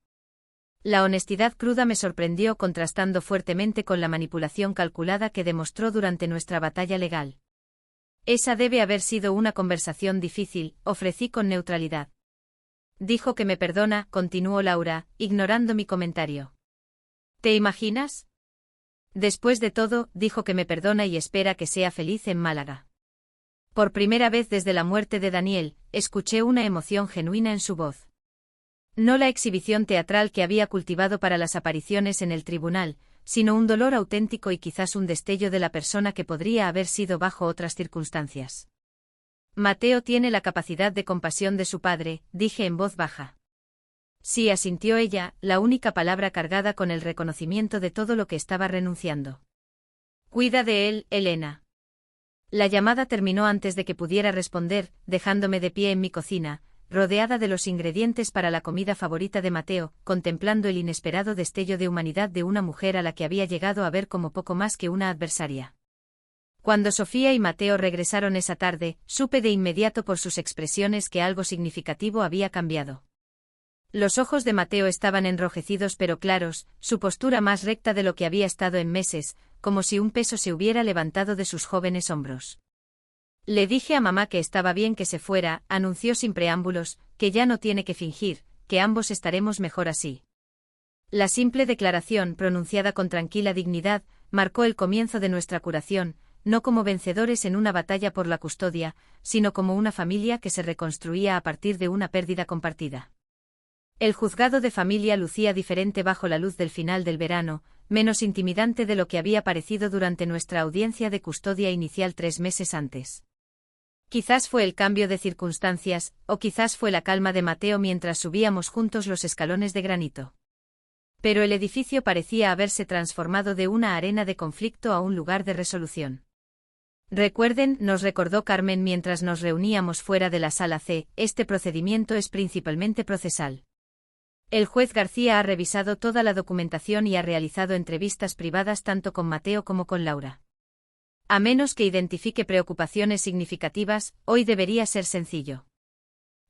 La honestidad cruda me sorprendió, contrastando fuertemente con la manipulación calculada que demostró durante nuestra batalla legal. Esa debe haber sido una conversación difícil, ofrecí con neutralidad. Dijo que me perdona, continuó Laura, ignorando mi comentario. ¿Te imaginas? Después de todo, dijo que me perdona y espera que sea feliz en Málaga. Por primera vez desde la muerte de Daniel, escuché una emoción genuina en su voz. No la exhibición teatral que había cultivado para las apariciones en el tribunal, sino un dolor auténtico y quizás un destello de la persona que podría haber sido bajo otras circunstancias. Mateo tiene la capacidad de compasión de su padre, dije en voz baja. Sí, asintió ella, la única palabra cargada con el reconocimiento de todo lo que estaba renunciando. Cuida de él, Elena. La llamada terminó antes de que pudiera responder, dejándome de pie en mi cocina, rodeada de los ingredientes para la comida favorita de Mateo, contemplando el inesperado destello de humanidad de una mujer a la que había llegado a ver como poco más que una adversaria. Cuando Sofía y Mateo regresaron esa tarde, supe de inmediato por sus expresiones que algo significativo había cambiado. Los ojos de Mateo estaban enrojecidos pero claros, su postura más recta de lo que había estado en meses, como si un peso se hubiera levantado de sus jóvenes hombros. Le dije a mamá que estaba bien que se fuera, anunció sin preámbulos, que ya no tiene que fingir, que ambos estaremos mejor así. La simple declaración, pronunciada con tranquila dignidad, marcó el comienzo de nuestra curación, no como vencedores en una batalla por la custodia, sino como una familia que se reconstruía a partir de una pérdida compartida. El juzgado de familia lucía diferente bajo la luz del final del verano, menos intimidante de lo que había parecido durante nuestra audiencia de custodia inicial 3 meses antes. Quizás fue el cambio de circunstancias, o quizás fue la calma de Mateo mientras subíamos juntos los escalones de granito. Pero el edificio parecía haberse transformado de una arena de conflicto a un lugar de resolución. Recuerden, nos recordó Carmen mientras nos reuníamos fuera de la sala C, este procedimiento es principalmente procesal. El juez García ha revisado toda la documentación y ha realizado entrevistas privadas tanto con Mateo como con Laura. A menos que identifique preocupaciones significativas, hoy debería ser sencillo.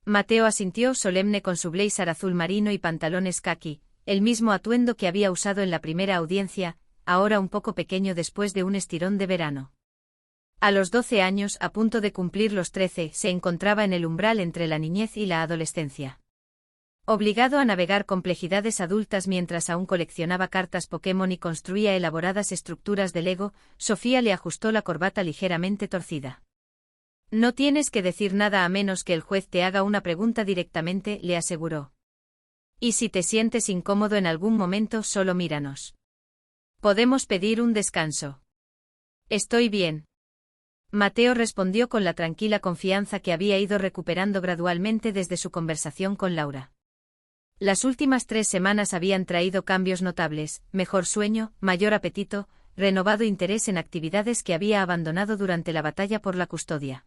Mateo asintió solemne con su blazer azul marino y pantalones caqui, el mismo atuendo que había usado en la primera audiencia, ahora un poco pequeño después de un estirón de verano. A los 12 años, a punto de cumplir los 13, se encontraba en el umbral entre la niñez y la adolescencia. Obligado a navegar complejidades adultas mientras aún coleccionaba cartas Pokémon y construía elaboradas estructuras de Lego, Sofía le ajustó la corbata ligeramente torcida. No tienes que decir nada a menos que el juez te haga una pregunta directamente, le aseguró. Y si te sientes incómodo en algún momento, solo míranos. Podemos pedir un descanso. Estoy bien. Mateo respondió con la tranquila confianza que había ido recuperando gradualmente desde su conversación con Laura. Las últimas 3 semanas habían traído cambios notables, mejor sueño, mayor apetito, renovado interés en actividades que había abandonado durante la batalla por la custodia.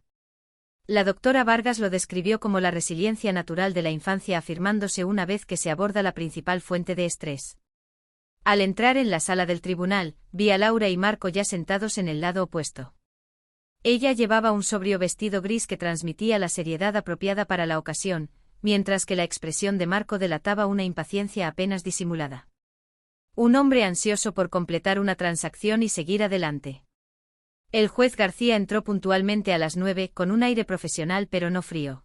La doctora Vargas lo describió como la resiliencia natural de la infancia afirmándose una vez que se aborda la principal fuente de estrés. Al entrar en la sala del tribunal, vi a Laura y Marco ya sentados en el lado opuesto. Ella llevaba un sobrio vestido gris que transmitía la seriedad apropiada para la ocasión, mientras que la expresión de Marco delataba una impaciencia apenas disimulada. Un hombre ansioso por completar una transacción y seguir adelante. El juez García entró puntualmente a las 9 con un aire profesional pero no frío.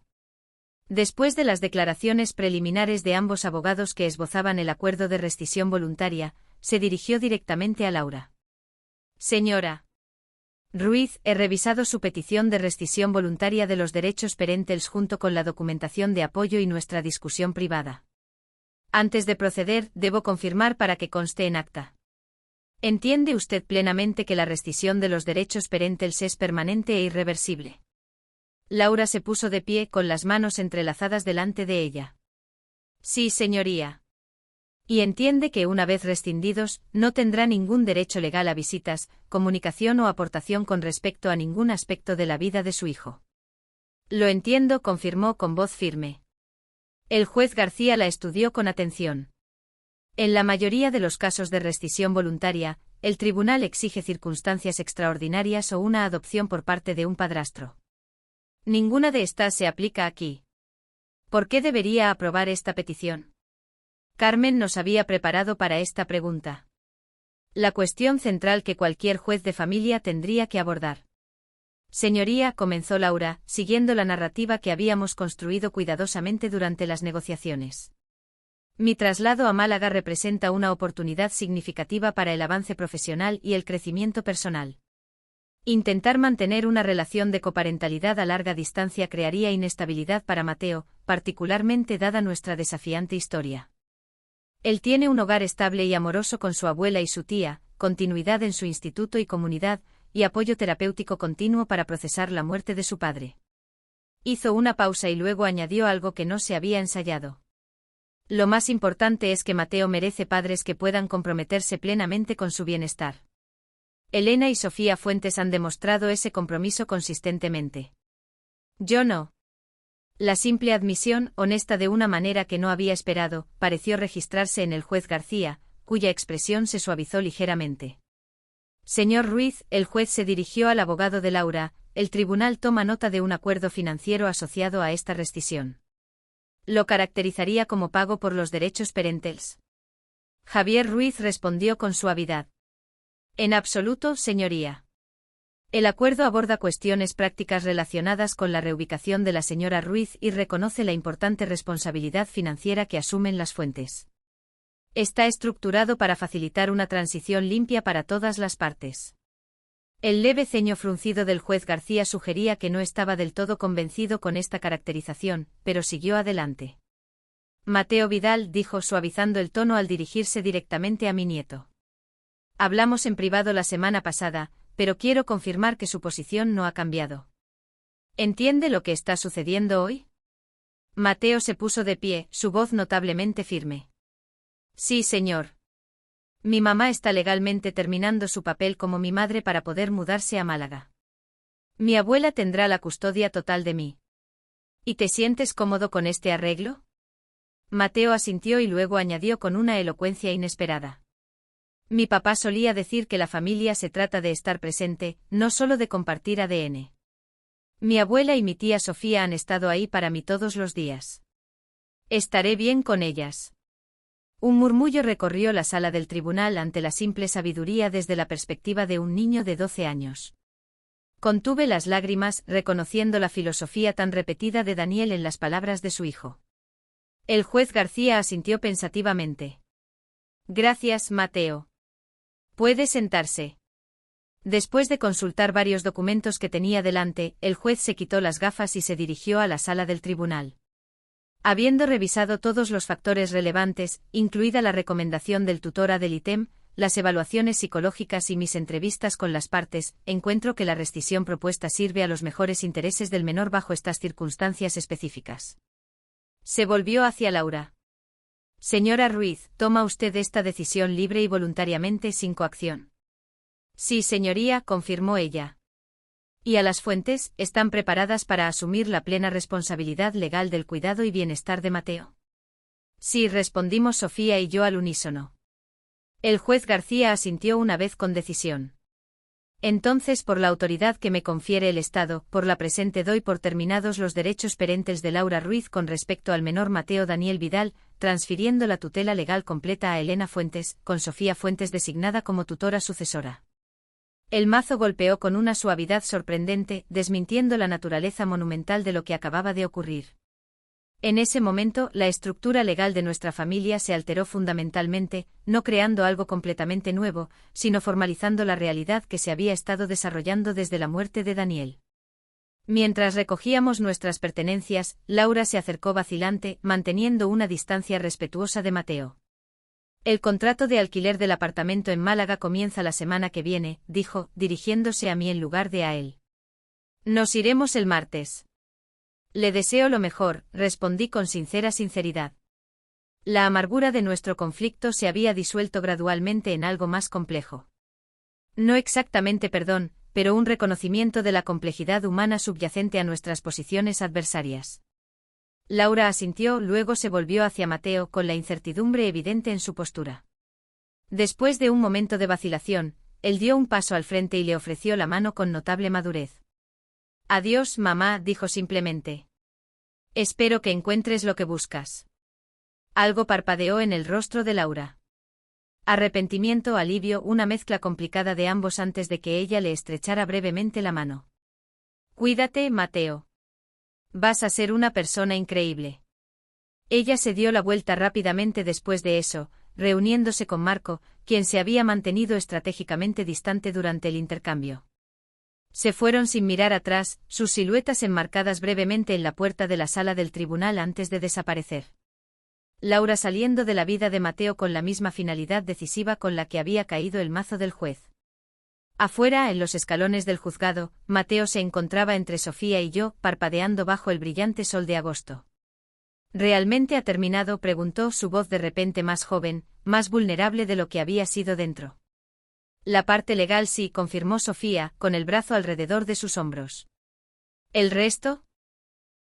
Después de las declaraciones preliminares de ambos abogados que esbozaban el acuerdo de rescisión voluntaria, se dirigió directamente a Laura. Señora Ruiz, he revisado su petición de rescisión voluntaria de los derechos parentales junto con la documentación de apoyo y nuestra discusión privada. Antes de proceder, debo confirmar para que conste en acta. ¿Entiende usted plenamente que la rescisión de los derechos parentales es permanente e irreversible? Laura se puso de pie con las manos entrelazadas delante de ella. Sí, señoría. Y entiende que una vez rescindidos, no tendrá ningún derecho legal a visitas, comunicación o aportación con respecto a ningún aspecto de la vida de su hijo. Lo entiendo, confirmó con voz firme. El juez García la estudió con atención. En la mayoría de los casos de rescisión voluntaria, el tribunal exige circunstancias extraordinarias o una adopción por parte de un padrastro. Ninguna de estas se aplica aquí. ¿Por qué debería aprobar esta petición? Carmen nos había preparado para esta pregunta. La cuestión central que cualquier juez de familia tendría que abordar. Señoría, comenzó Laura, siguiendo la narrativa que habíamos construido cuidadosamente durante las negociaciones. Mi traslado a Málaga representa una oportunidad significativa para el avance profesional y el crecimiento personal. Intentar mantener una relación de coparentalidad a larga distancia crearía inestabilidad para Mateo, particularmente dada nuestra desafiante historia. Él tiene un hogar estable y amoroso con su abuela y su tía, continuidad en su instituto y comunidad, y apoyo terapéutico continuo para procesar la muerte de su padre. Hizo una pausa y luego añadió algo que no se había ensayado. Lo más importante es que Mateo merece padres que puedan comprometerse plenamente con su bienestar. Elena y Sofía Fuentes han demostrado ese compromiso consistentemente. Yo no. La simple admisión, honesta de una manera que no había esperado, pareció registrarse en el juez García, cuya expresión se suavizó ligeramente. Señor Ruiz, el juez se dirigió al abogado de Laura, el tribunal toma nota de un acuerdo financiero asociado a esta rescisión. Lo caracterizaría como pago por los derechos parentales. Javier Ruiz respondió con suavidad. En absoluto, señoría. El acuerdo aborda cuestiones prácticas relacionadas con la reubicación de la señora Ruiz y reconoce la importante responsabilidad financiera que asumen las fuentes. Está estructurado para facilitar una transición limpia para todas las partes. El leve ceño fruncido del juez García sugería que no estaba del todo convencido con esta caracterización, pero siguió adelante. Mateo Vidal dijo suavizando el tono al dirigirse directamente a mi nieto. Hablamos en privado la semana pasada, pero quiero confirmar que su posición no ha cambiado. ¿Entiende lo que está sucediendo hoy? Mateo se puso de pie, su voz notablemente firme. Sí, señor. Mi mamá está legalmente terminando su papel como mi madre para poder mudarse a Málaga. Mi abuela tendrá la custodia total de mí. ¿Y te sientes cómodo con este arreglo? Mateo asintió y luego añadió con una elocuencia inesperada. Mi papá solía decir que la familia se trata de estar presente, no solo de compartir ADN. Mi abuela y mi tía Sofía han estado ahí para mí todos los días. Estaré bien con ellas. Un murmullo recorrió la sala del tribunal ante la simple sabiduría desde la perspectiva de un niño de 12 años. Contuve las lágrimas, reconociendo la filosofía tan repetida de Daniel en las palabras de su hijo. El juez García asintió pensativamente. Gracias, Mateo. Puede sentarse. Después de consultar varios documentos que tenía delante, el juez se quitó las gafas y se dirigió a la sala del tribunal. Habiendo revisado todos los factores relevantes, incluida la recomendación del tutor del ITEM, las evaluaciones psicológicas y mis entrevistas con las partes, encuentro que la rescisión propuesta sirve a los mejores intereses del menor bajo estas circunstancias específicas. Se volvió hacia Laura. Señora Ruiz, ¿toma usted esta decisión libre y voluntariamente sin coacción? Sí, señoría, confirmó ella. ¿Y a las fuentes, están preparadas para asumir la plena responsabilidad legal del cuidado y bienestar de Mateo? Sí, respondimos Sofía y yo al unísono. El juez García asintió una vez con decisión. Entonces, por la autoridad que me confiere el Estado, por la presente doy por terminados los derechos parentales de Laura Ruiz con respecto al menor Mateo Daniel Vidal, transfiriendo la tutela legal completa a Elena Fuentes, con Sofía Fuentes designada como tutora sucesora. El mazo golpeó con una suavidad sorprendente, desmintiendo la naturaleza monumental de lo que acababa de ocurrir. En ese momento, la estructura legal de nuestra familia se alteró fundamentalmente, no creando algo completamente nuevo, sino formalizando la realidad que se había estado desarrollando desde la muerte de Daniel. Mientras recogíamos nuestras pertenencias, Laura se acercó vacilante, manteniendo una distancia respetuosa de Mateo. El contrato de alquiler del apartamento en Málaga comienza la semana que viene, dijo, dirigiéndose a mí en lugar de a él. Nos iremos el martes. Le deseo lo mejor, respondí con sincera sinceridad. La amargura de nuestro conflicto se había disuelto gradualmente en algo más complejo. No exactamente perdón, pero un reconocimiento de la complejidad humana subyacente a nuestras posiciones adversarias. Laura asintió, luego se volvió hacia Mateo con la incertidumbre evidente en su postura. Después de un momento de vacilación, él dio un paso al frente y le ofreció la mano con notable madurez. Adiós, mamá, dijo simplemente. Espero que encuentres lo que buscas. Algo parpadeó en el rostro de Laura. Arrepentimiento, alivio, una mezcla complicada de ambos antes de que ella le estrechara brevemente la mano. Cuídate, Mateo. Vas a ser una persona increíble. Ella se dio la vuelta rápidamente después de eso, reuniéndose con Marco, quien se había mantenido estratégicamente distante durante el intercambio. Se fueron sin mirar atrás, sus siluetas enmarcadas brevemente en la puerta de la sala del tribunal antes de desaparecer. Laura saliendo de la vida de Mateo con la misma finalidad decisiva con la que había caído el mazo del juez. Afuera, en los escalones del juzgado, Mateo se encontraba entre Sofía y yo, parpadeando bajo el brillante sol de agosto. ¿Realmente ha terminado?, preguntó, su voz de repente más joven, más vulnerable de lo que había sido dentro. La parte legal sí, confirmó Sofía, con el brazo alrededor de sus hombros. ¿El resto?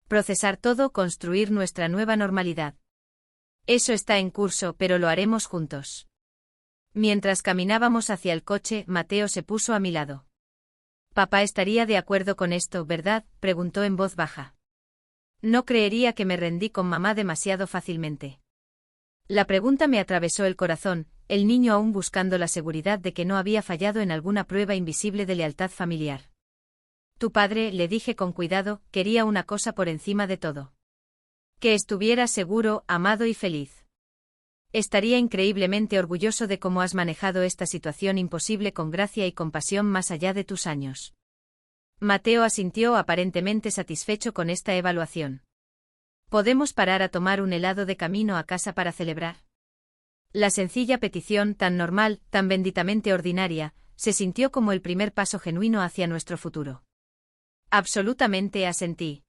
Procesar todo, construir nuestra nueva normalidad. Eso está en curso, pero lo haremos juntos. Mientras caminábamos hacia el coche, Mateo se puso a mi lado. «Papá estaría de acuerdo con esto, ¿verdad?», preguntó en voz baja. No creería que me rendí con mamá demasiado fácilmente. La pregunta me atravesó el corazón, el niño aún buscando la seguridad de que no había fallado en alguna prueba invisible de lealtad familiar. Tu padre, le dije con cuidado, quería una cosa por encima de todo. Que estuviera seguro, amado y feliz. Estaría increíblemente orgulloso de cómo has manejado esta situación imposible con gracia y compasión más allá de tus años. Mateo asintió aparentemente satisfecho con esta evaluación. ¿Podemos parar a tomar un helado de camino a casa para celebrar? La sencilla petición, tan normal, tan benditamente ordinaria, se sintió como el primer paso genuino hacia nuestro futuro. Absolutamente asentí.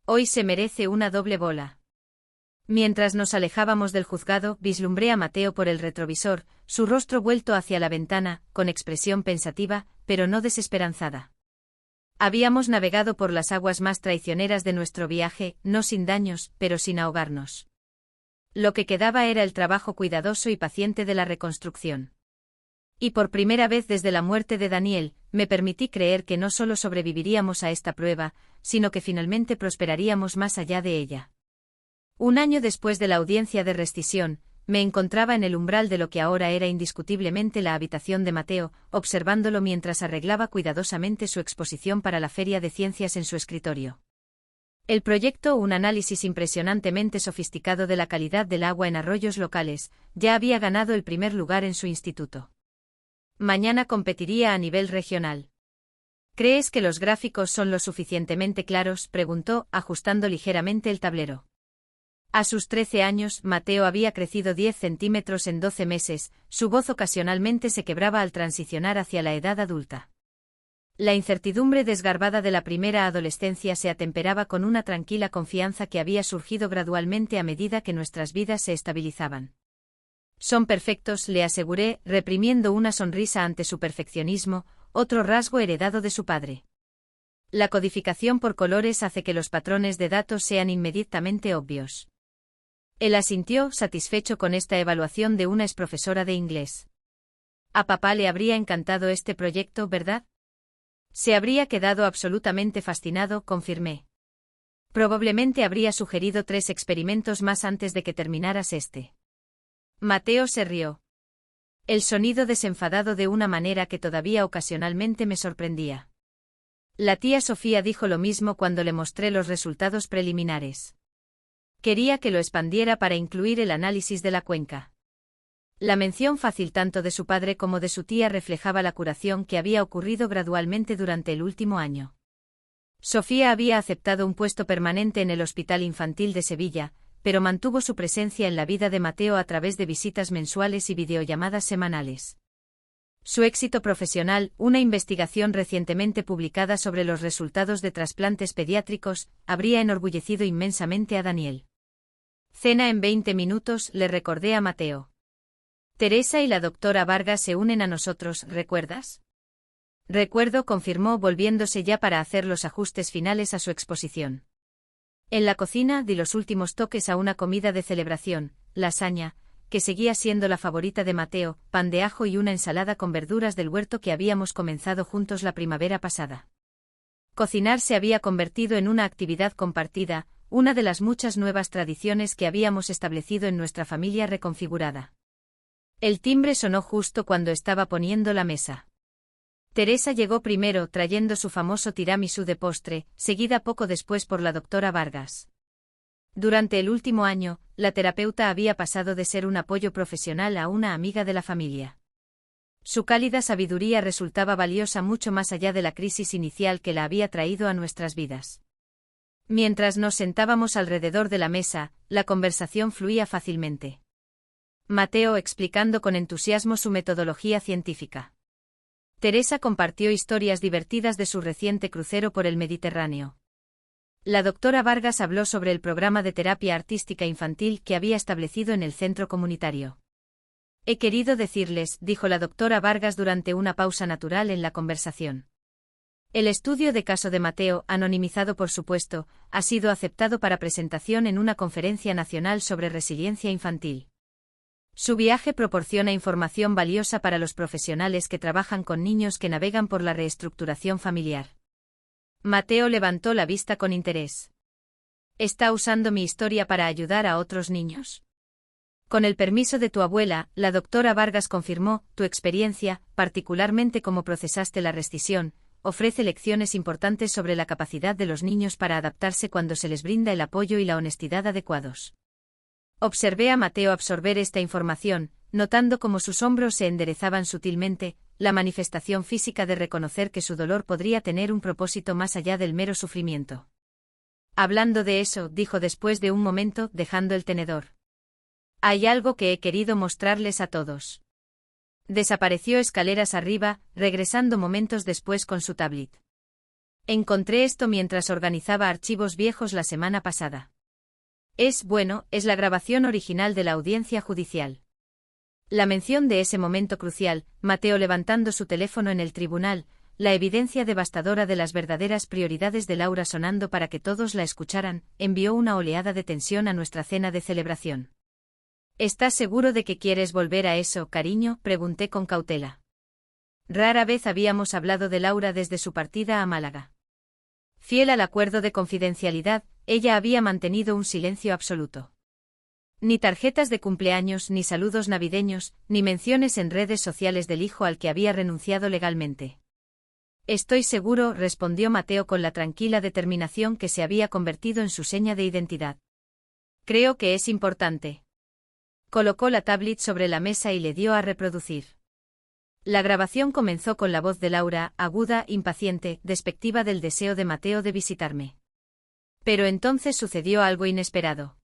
Hoy se merece una doble bola. Mientras nos alejábamos del juzgado, vislumbré a Mateo por el retrovisor, su rostro vuelto hacia la ventana, con expresión pensativa, pero no desesperanzada. Habíamos navegado por las aguas más traicioneras de nuestro viaje, no sin daños, pero sin ahogarnos. Lo que quedaba era el trabajo cuidadoso y paciente de la reconstrucción. Y por primera vez desde la muerte de Daniel, me permití creer que no solo sobreviviríamos a esta prueba, sino que finalmente prosperaríamos más allá de ella. Un año después de la audiencia de rescisión, me encontraba en el umbral de lo que ahora era indiscutiblemente la habitación de Mateo, observándolo mientras arreglaba cuidadosamente su exposición para la Feria de Ciencias en su escritorio. El proyecto, un análisis impresionantemente sofisticado de la calidad del agua en arroyos locales, ya había ganado el primer lugar en su instituto. Mañana competiría a nivel regional. ¿Crees que los gráficos son lo suficientemente claros?, preguntó, ajustando ligeramente el tablero. A sus 13 años, Mateo había crecido 10 centímetros en 12 meses, su voz ocasionalmente se quebraba al transicionar hacia la edad adulta. La incertidumbre desgarbada de la primera adolescencia se atemperaba con una tranquila confianza que había surgido gradualmente a medida que nuestras vidas se estabilizaban. Son perfectos, le aseguré, reprimiendo una sonrisa ante su perfeccionismo, otro rasgo heredado de su padre. La codificación por colores hace que los patrones de datos sean inmediatamente obvios. Él asintió, satisfecho con esta evaluación de una exprofesora de inglés. A papá le habría encantado este proyecto, ¿verdad? Se habría quedado absolutamente fascinado, confirmé. Probablemente habría sugerido 3 experimentos más antes de que terminaras este. Mateo se rió. El sonido desenfadado de una manera que todavía ocasionalmente me sorprendía. La tía Sofía dijo lo mismo cuando le mostré los resultados preliminares. Quería que lo expandiera para incluir el análisis de la cuenca. La mención fácil tanto de su padre como de su tía reflejaba la curación que había ocurrido gradualmente durante el último año. Sofía había aceptado un puesto permanente en el Hospital Infantil de Sevilla, pero mantuvo su presencia en la vida de Mateo a través de visitas mensuales y videollamadas semanales. Su éxito profesional, una investigación recientemente publicada sobre los resultados de trasplantes pediátricos, habría enorgullecido inmensamente a Daniel. Cena en 20 minutos, le recordé a Mateo. Teresa y la doctora Vargas se unen a nosotros, ¿recuerdas? Recuerdo, confirmó, volviéndose ya para hacer los ajustes finales a su exposición. En la cocina di los últimos toques a una comida de celebración, lasaña, que seguía siendo la favorita de Mateo, pan de ajo y una ensalada con verduras del huerto que habíamos comenzado juntos la primavera pasada. Cocinar se había convertido en una actividad compartida, una de las muchas nuevas tradiciones que habíamos establecido en nuestra familia reconfigurada. El timbre sonó justo cuando estaba poniendo la mesa. Teresa llegó primero trayendo su famoso tiramisú de postre, seguida poco después por la doctora Vargas. Durante el último año, la terapeuta había pasado de ser un apoyo profesional a una amiga de la familia. Su cálida sabiduría resultaba valiosa mucho más allá de la crisis inicial que la había traído a nuestras vidas. Mientras nos sentábamos alrededor de la mesa, la conversación fluía fácilmente. Mateo explicando con entusiasmo su metodología científica. Teresa compartió historias divertidas de su reciente crucero por el Mediterráneo. La doctora Vargas habló sobre el programa de terapia artística infantil que había establecido en el centro comunitario. He querido decirles, dijo la doctora Vargas durante una pausa natural en la conversación. El estudio de caso de Mateo, anonimizado por supuesto, ha sido aceptado para presentación en una conferencia nacional sobre resiliencia infantil. Su viaje proporciona información valiosa para los profesionales que trabajan con niños que navegan por la reestructuración familiar. Mateo levantó la vista con interés. Está usando mi historia para ayudar a otros niños. Con el permiso de tu abuela, la doctora Vargas confirmó, tu experiencia, particularmente cómo procesaste la rescisión, ofrece lecciones importantes sobre la capacidad de los niños para adaptarse cuando se les brinda el apoyo y la honestidad adecuados. Observé a Mateo absorber esta información, notando cómo sus hombros se enderezaban sutilmente, la manifestación física de reconocer que su dolor podría tener un propósito más allá del mero sufrimiento. Hablando de eso, dijo después de un momento, dejando el tenedor. Hay algo que he querido mostrarles a todos. Desapareció escaleras arriba, regresando momentos después con su tablet. Encontré esto mientras organizaba archivos viejos la semana pasada. Es la grabación original de la audiencia judicial. La mención de ese momento crucial, Mateo levantando su teléfono en el tribunal, la evidencia devastadora de las verdaderas prioridades de Laura sonando para que todos la escucharan, envió una oleada de tensión a nuestra cena de celebración. ¿Estás seguro de que quieres volver a eso, cariño?, pregunté con cautela. Rara vez habíamos hablado de Laura desde su partida a Málaga. Fiel al acuerdo de confidencialidad, ella había mantenido un silencio absoluto. Ni tarjetas de cumpleaños, ni saludos navideños, ni menciones en redes sociales del hijo al que había renunciado legalmente. Estoy seguro, respondió Mateo con la tranquila determinación que se había convertido en su seña de identidad. Creo que es importante. Colocó la tablet sobre la mesa y le dio a reproducir. La grabación comenzó con la voz de Laura, aguda, impaciente, despectiva del deseo de Mateo de visitarme. Pero entonces sucedió algo inesperado.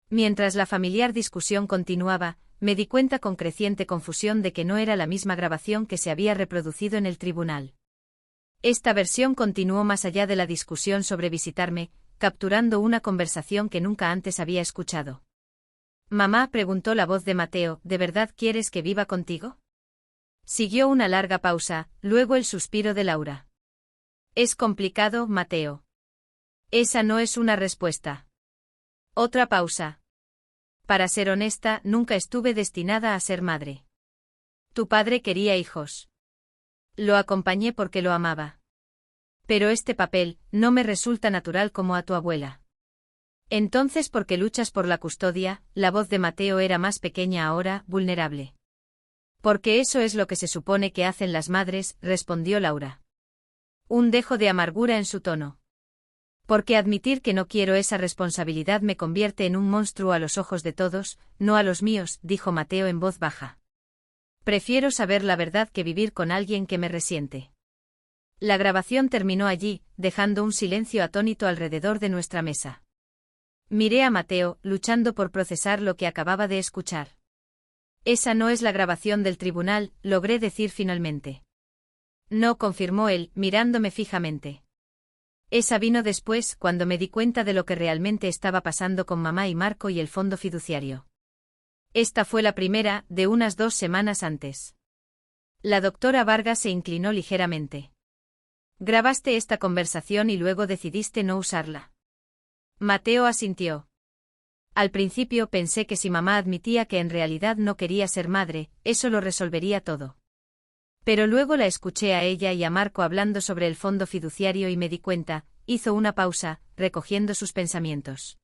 Mientras la familiar discusión continuaba, me di cuenta con creciente confusión de que no era la misma grabación que se había reproducido en el tribunal. Esta versión continuó más allá de la discusión sobre visitarme, capturando una conversación que nunca antes había escuchado. Mamá, preguntó la voz de Mateo, ¿de verdad quieres que viva contigo? Siguió una larga pausa, luego el suspiro de Laura. Es complicado, Mateo. Esa no es una respuesta. Otra pausa. Para ser honesta, nunca estuve destinada a ser madre. Tu padre quería hijos. Lo acompañé porque lo amaba. Pero este papel no me resulta natural como a tu abuela. Entonces, ¿por qué luchas por la custodia? La voz de Mateo era más pequeña ahora, vulnerable. Porque eso es lo que se supone que hacen las madres, respondió Laura. Un dejo de amargura en su tono. Porque admitir que no quiero esa responsabilidad me convierte en un monstruo a los ojos de todos, no a los míos, dijo Mateo en voz baja. Prefiero saber la verdad que vivir con alguien que me resiente. La grabación terminó allí, dejando un silencio atónito alrededor de nuestra mesa. Miré a Mateo, luchando por procesar lo que acababa de escuchar. Esa no es la grabación del tribunal, logré decir finalmente. No, confirmó él, mirándome fijamente. Esa vino después, cuando me di cuenta de lo que realmente estaba pasando con mamá y Marco y el fondo fiduciario. Esta fue la primera, de unas 2 semanas antes. La doctora Vargas se inclinó ligeramente. Grabaste esta conversación y luego decidiste no usarla. Mateo asintió. Al principio pensé que si mamá admitía que en realidad no quería ser madre, eso lo resolvería todo. Pero luego la escuché a ella y a Marco hablando sobre el fondo fiduciario y me di cuenta, hizo una pausa, recogiendo sus pensamientos.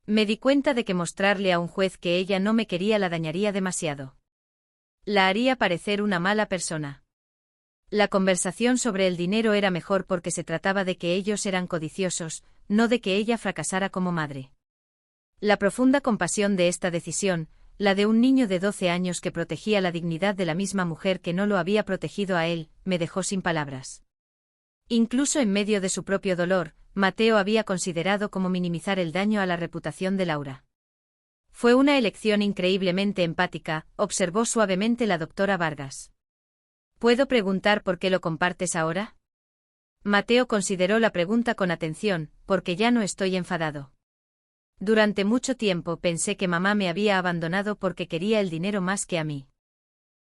Me di cuenta de que mostrarle a un juez que ella no me quería la dañaría demasiado. La haría parecer una mala persona. La conversación sobre el dinero era mejor porque se trataba de que ellos eran codiciosos, no de que ella fracasara como madre. La profunda compasión de esta decisión, la de un niño de 12 años que protegía la dignidad de la misma mujer que no lo había protegido a él, me dejó sin palabras. Incluso en medio de su propio dolor, Mateo había considerado cómo minimizar el daño a la reputación de Laura. Fue una elección increíblemente empática, observó suavemente la doctora Vargas. ¿Puedo preguntar por qué lo compartes ahora? Mateo consideró la pregunta con atención, porque ya no estoy enfadado. Durante mucho tiempo pensé que mamá me había abandonado porque quería el dinero más que a mí.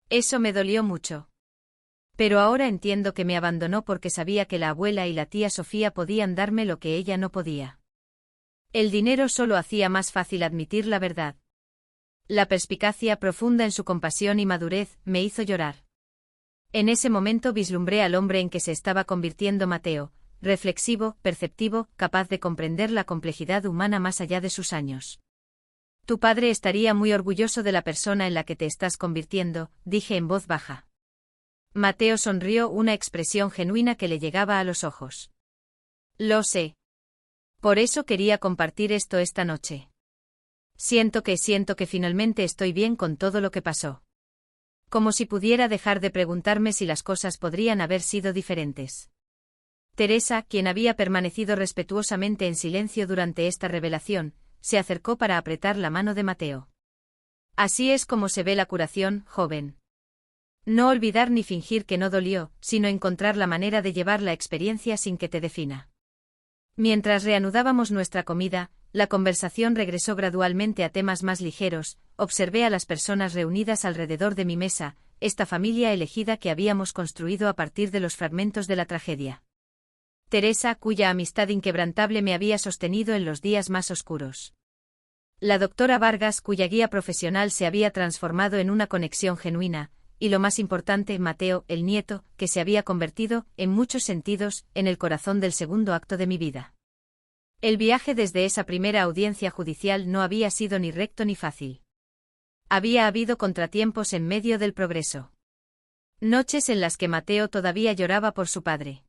Eso me dolió mucho. Pero ahora entiendo que me abandonó porque sabía que la abuela y la tía Sofía podían darme lo que ella no podía. El dinero solo hacía más fácil admitir la verdad. La perspicacia profunda en su compasión y madurez me hizo llorar. En ese momento vislumbré al hombre en que se estaba convirtiendo Mateo, reflexivo, perceptivo, capaz de comprender la complejidad humana más allá de sus años. Tu padre estaría muy orgulloso de la persona en la que te estás convirtiendo, dije en voz baja. Mateo sonrió, una expresión genuina que le llegaba a los ojos. Lo sé. Por eso quería compartir esto esta noche. Siento que finalmente estoy bien con todo lo que pasó. Como si pudiera dejar de preguntarme si las cosas podrían haber sido diferentes. Teresa, quien había permanecido respetuosamente en silencio durante esta revelación, se acercó para apretar la mano de Mateo. Así es como se ve la curación, joven. No olvidar ni fingir que no dolió, sino encontrar la manera de llevar la experiencia sin que te defina. Mientras reanudábamos nuestra comida, la conversación regresó gradualmente a temas más ligeros. Observé a las personas reunidas alrededor de mi mesa, esta familia elegida que habíamos construido a partir de los fragmentos de la tragedia. Teresa, cuya amistad inquebrantable me había sostenido en los días más oscuros. La doctora Vargas, cuya guía profesional se había transformado en una conexión genuina, y lo más importante, Mateo, el nieto, que se había convertido, en muchos sentidos, en el corazón del segundo acto de mi vida. El viaje desde esa primera audiencia judicial no había sido ni recto ni fácil. Había habido contratiempos en medio del progreso. Noches en las que Mateo todavía lloraba por su padre.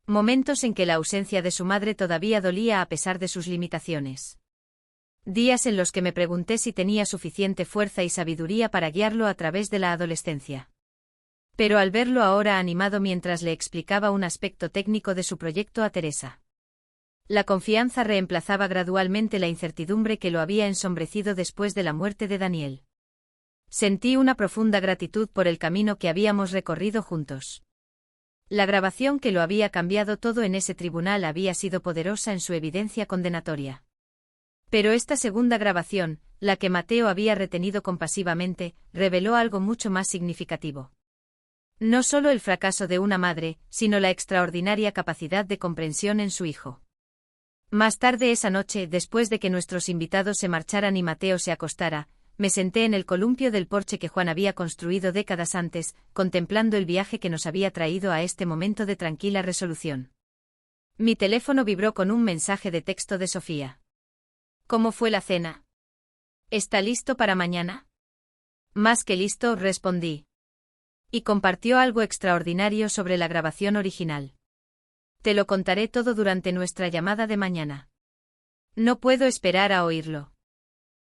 Momentos en que la ausencia de su madre todavía dolía a pesar de sus limitaciones. Días en los que me pregunté si tenía suficiente fuerza y sabiduría para guiarlo a través de la adolescencia. Pero al verlo ahora animado mientras le explicaba un aspecto técnico de su proyecto a Teresa. La confianza reemplazaba gradualmente la incertidumbre que lo había ensombrecido después de la muerte de Daniel. Sentí una profunda gratitud por el camino que habíamos recorrido juntos. La grabación que lo había cambiado todo en ese tribunal había sido poderosa en su evidencia condenatoria. Pero esta segunda grabación, la que Mateo había retenido compasivamente, reveló algo mucho más significativo. No solo el fracaso de una madre, sino la extraordinaria capacidad de comprensión en su hijo. Más tarde esa noche, después de que nuestros invitados se marcharan y Mateo se acostara, me senté en el columpio del porche que Juan había construido décadas antes, contemplando el viaje que nos había traído a este momento de tranquila resolución. Mi teléfono vibró con un mensaje de texto de Sofía. ¿Cómo fue la cena? ¿Está listo para mañana? Más que listo, respondí. Y compartió algo extraordinario sobre la grabación original. Te lo contaré todo durante nuestra llamada de mañana. No puedo esperar a oírlo.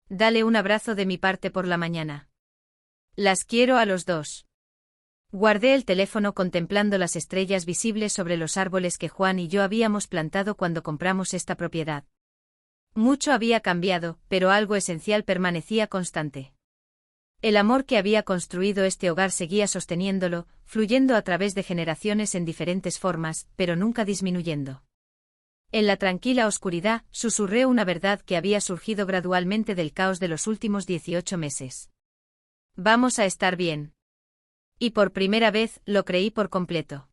Dale un abrazo de mi parte por la mañana. Las quiero a los dos. Guardé el teléfono contemplando las estrellas visibles sobre los árboles que Juan y yo habíamos plantado cuando compramos esta propiedad. Mucho había cambiado, pero algo esencial permanecía constante. El amor que había construido este hogar seguía sosteniéndolo, fluyendo a través de generaciones en diferentes formas, pero nunca disminuyendo. En la tranquila oscuridad, susurré una verdad que había surgido gradualmente del caos de los últimos 18 meses. Vamos a estar bien. Y por primera vez, lo creí por completo.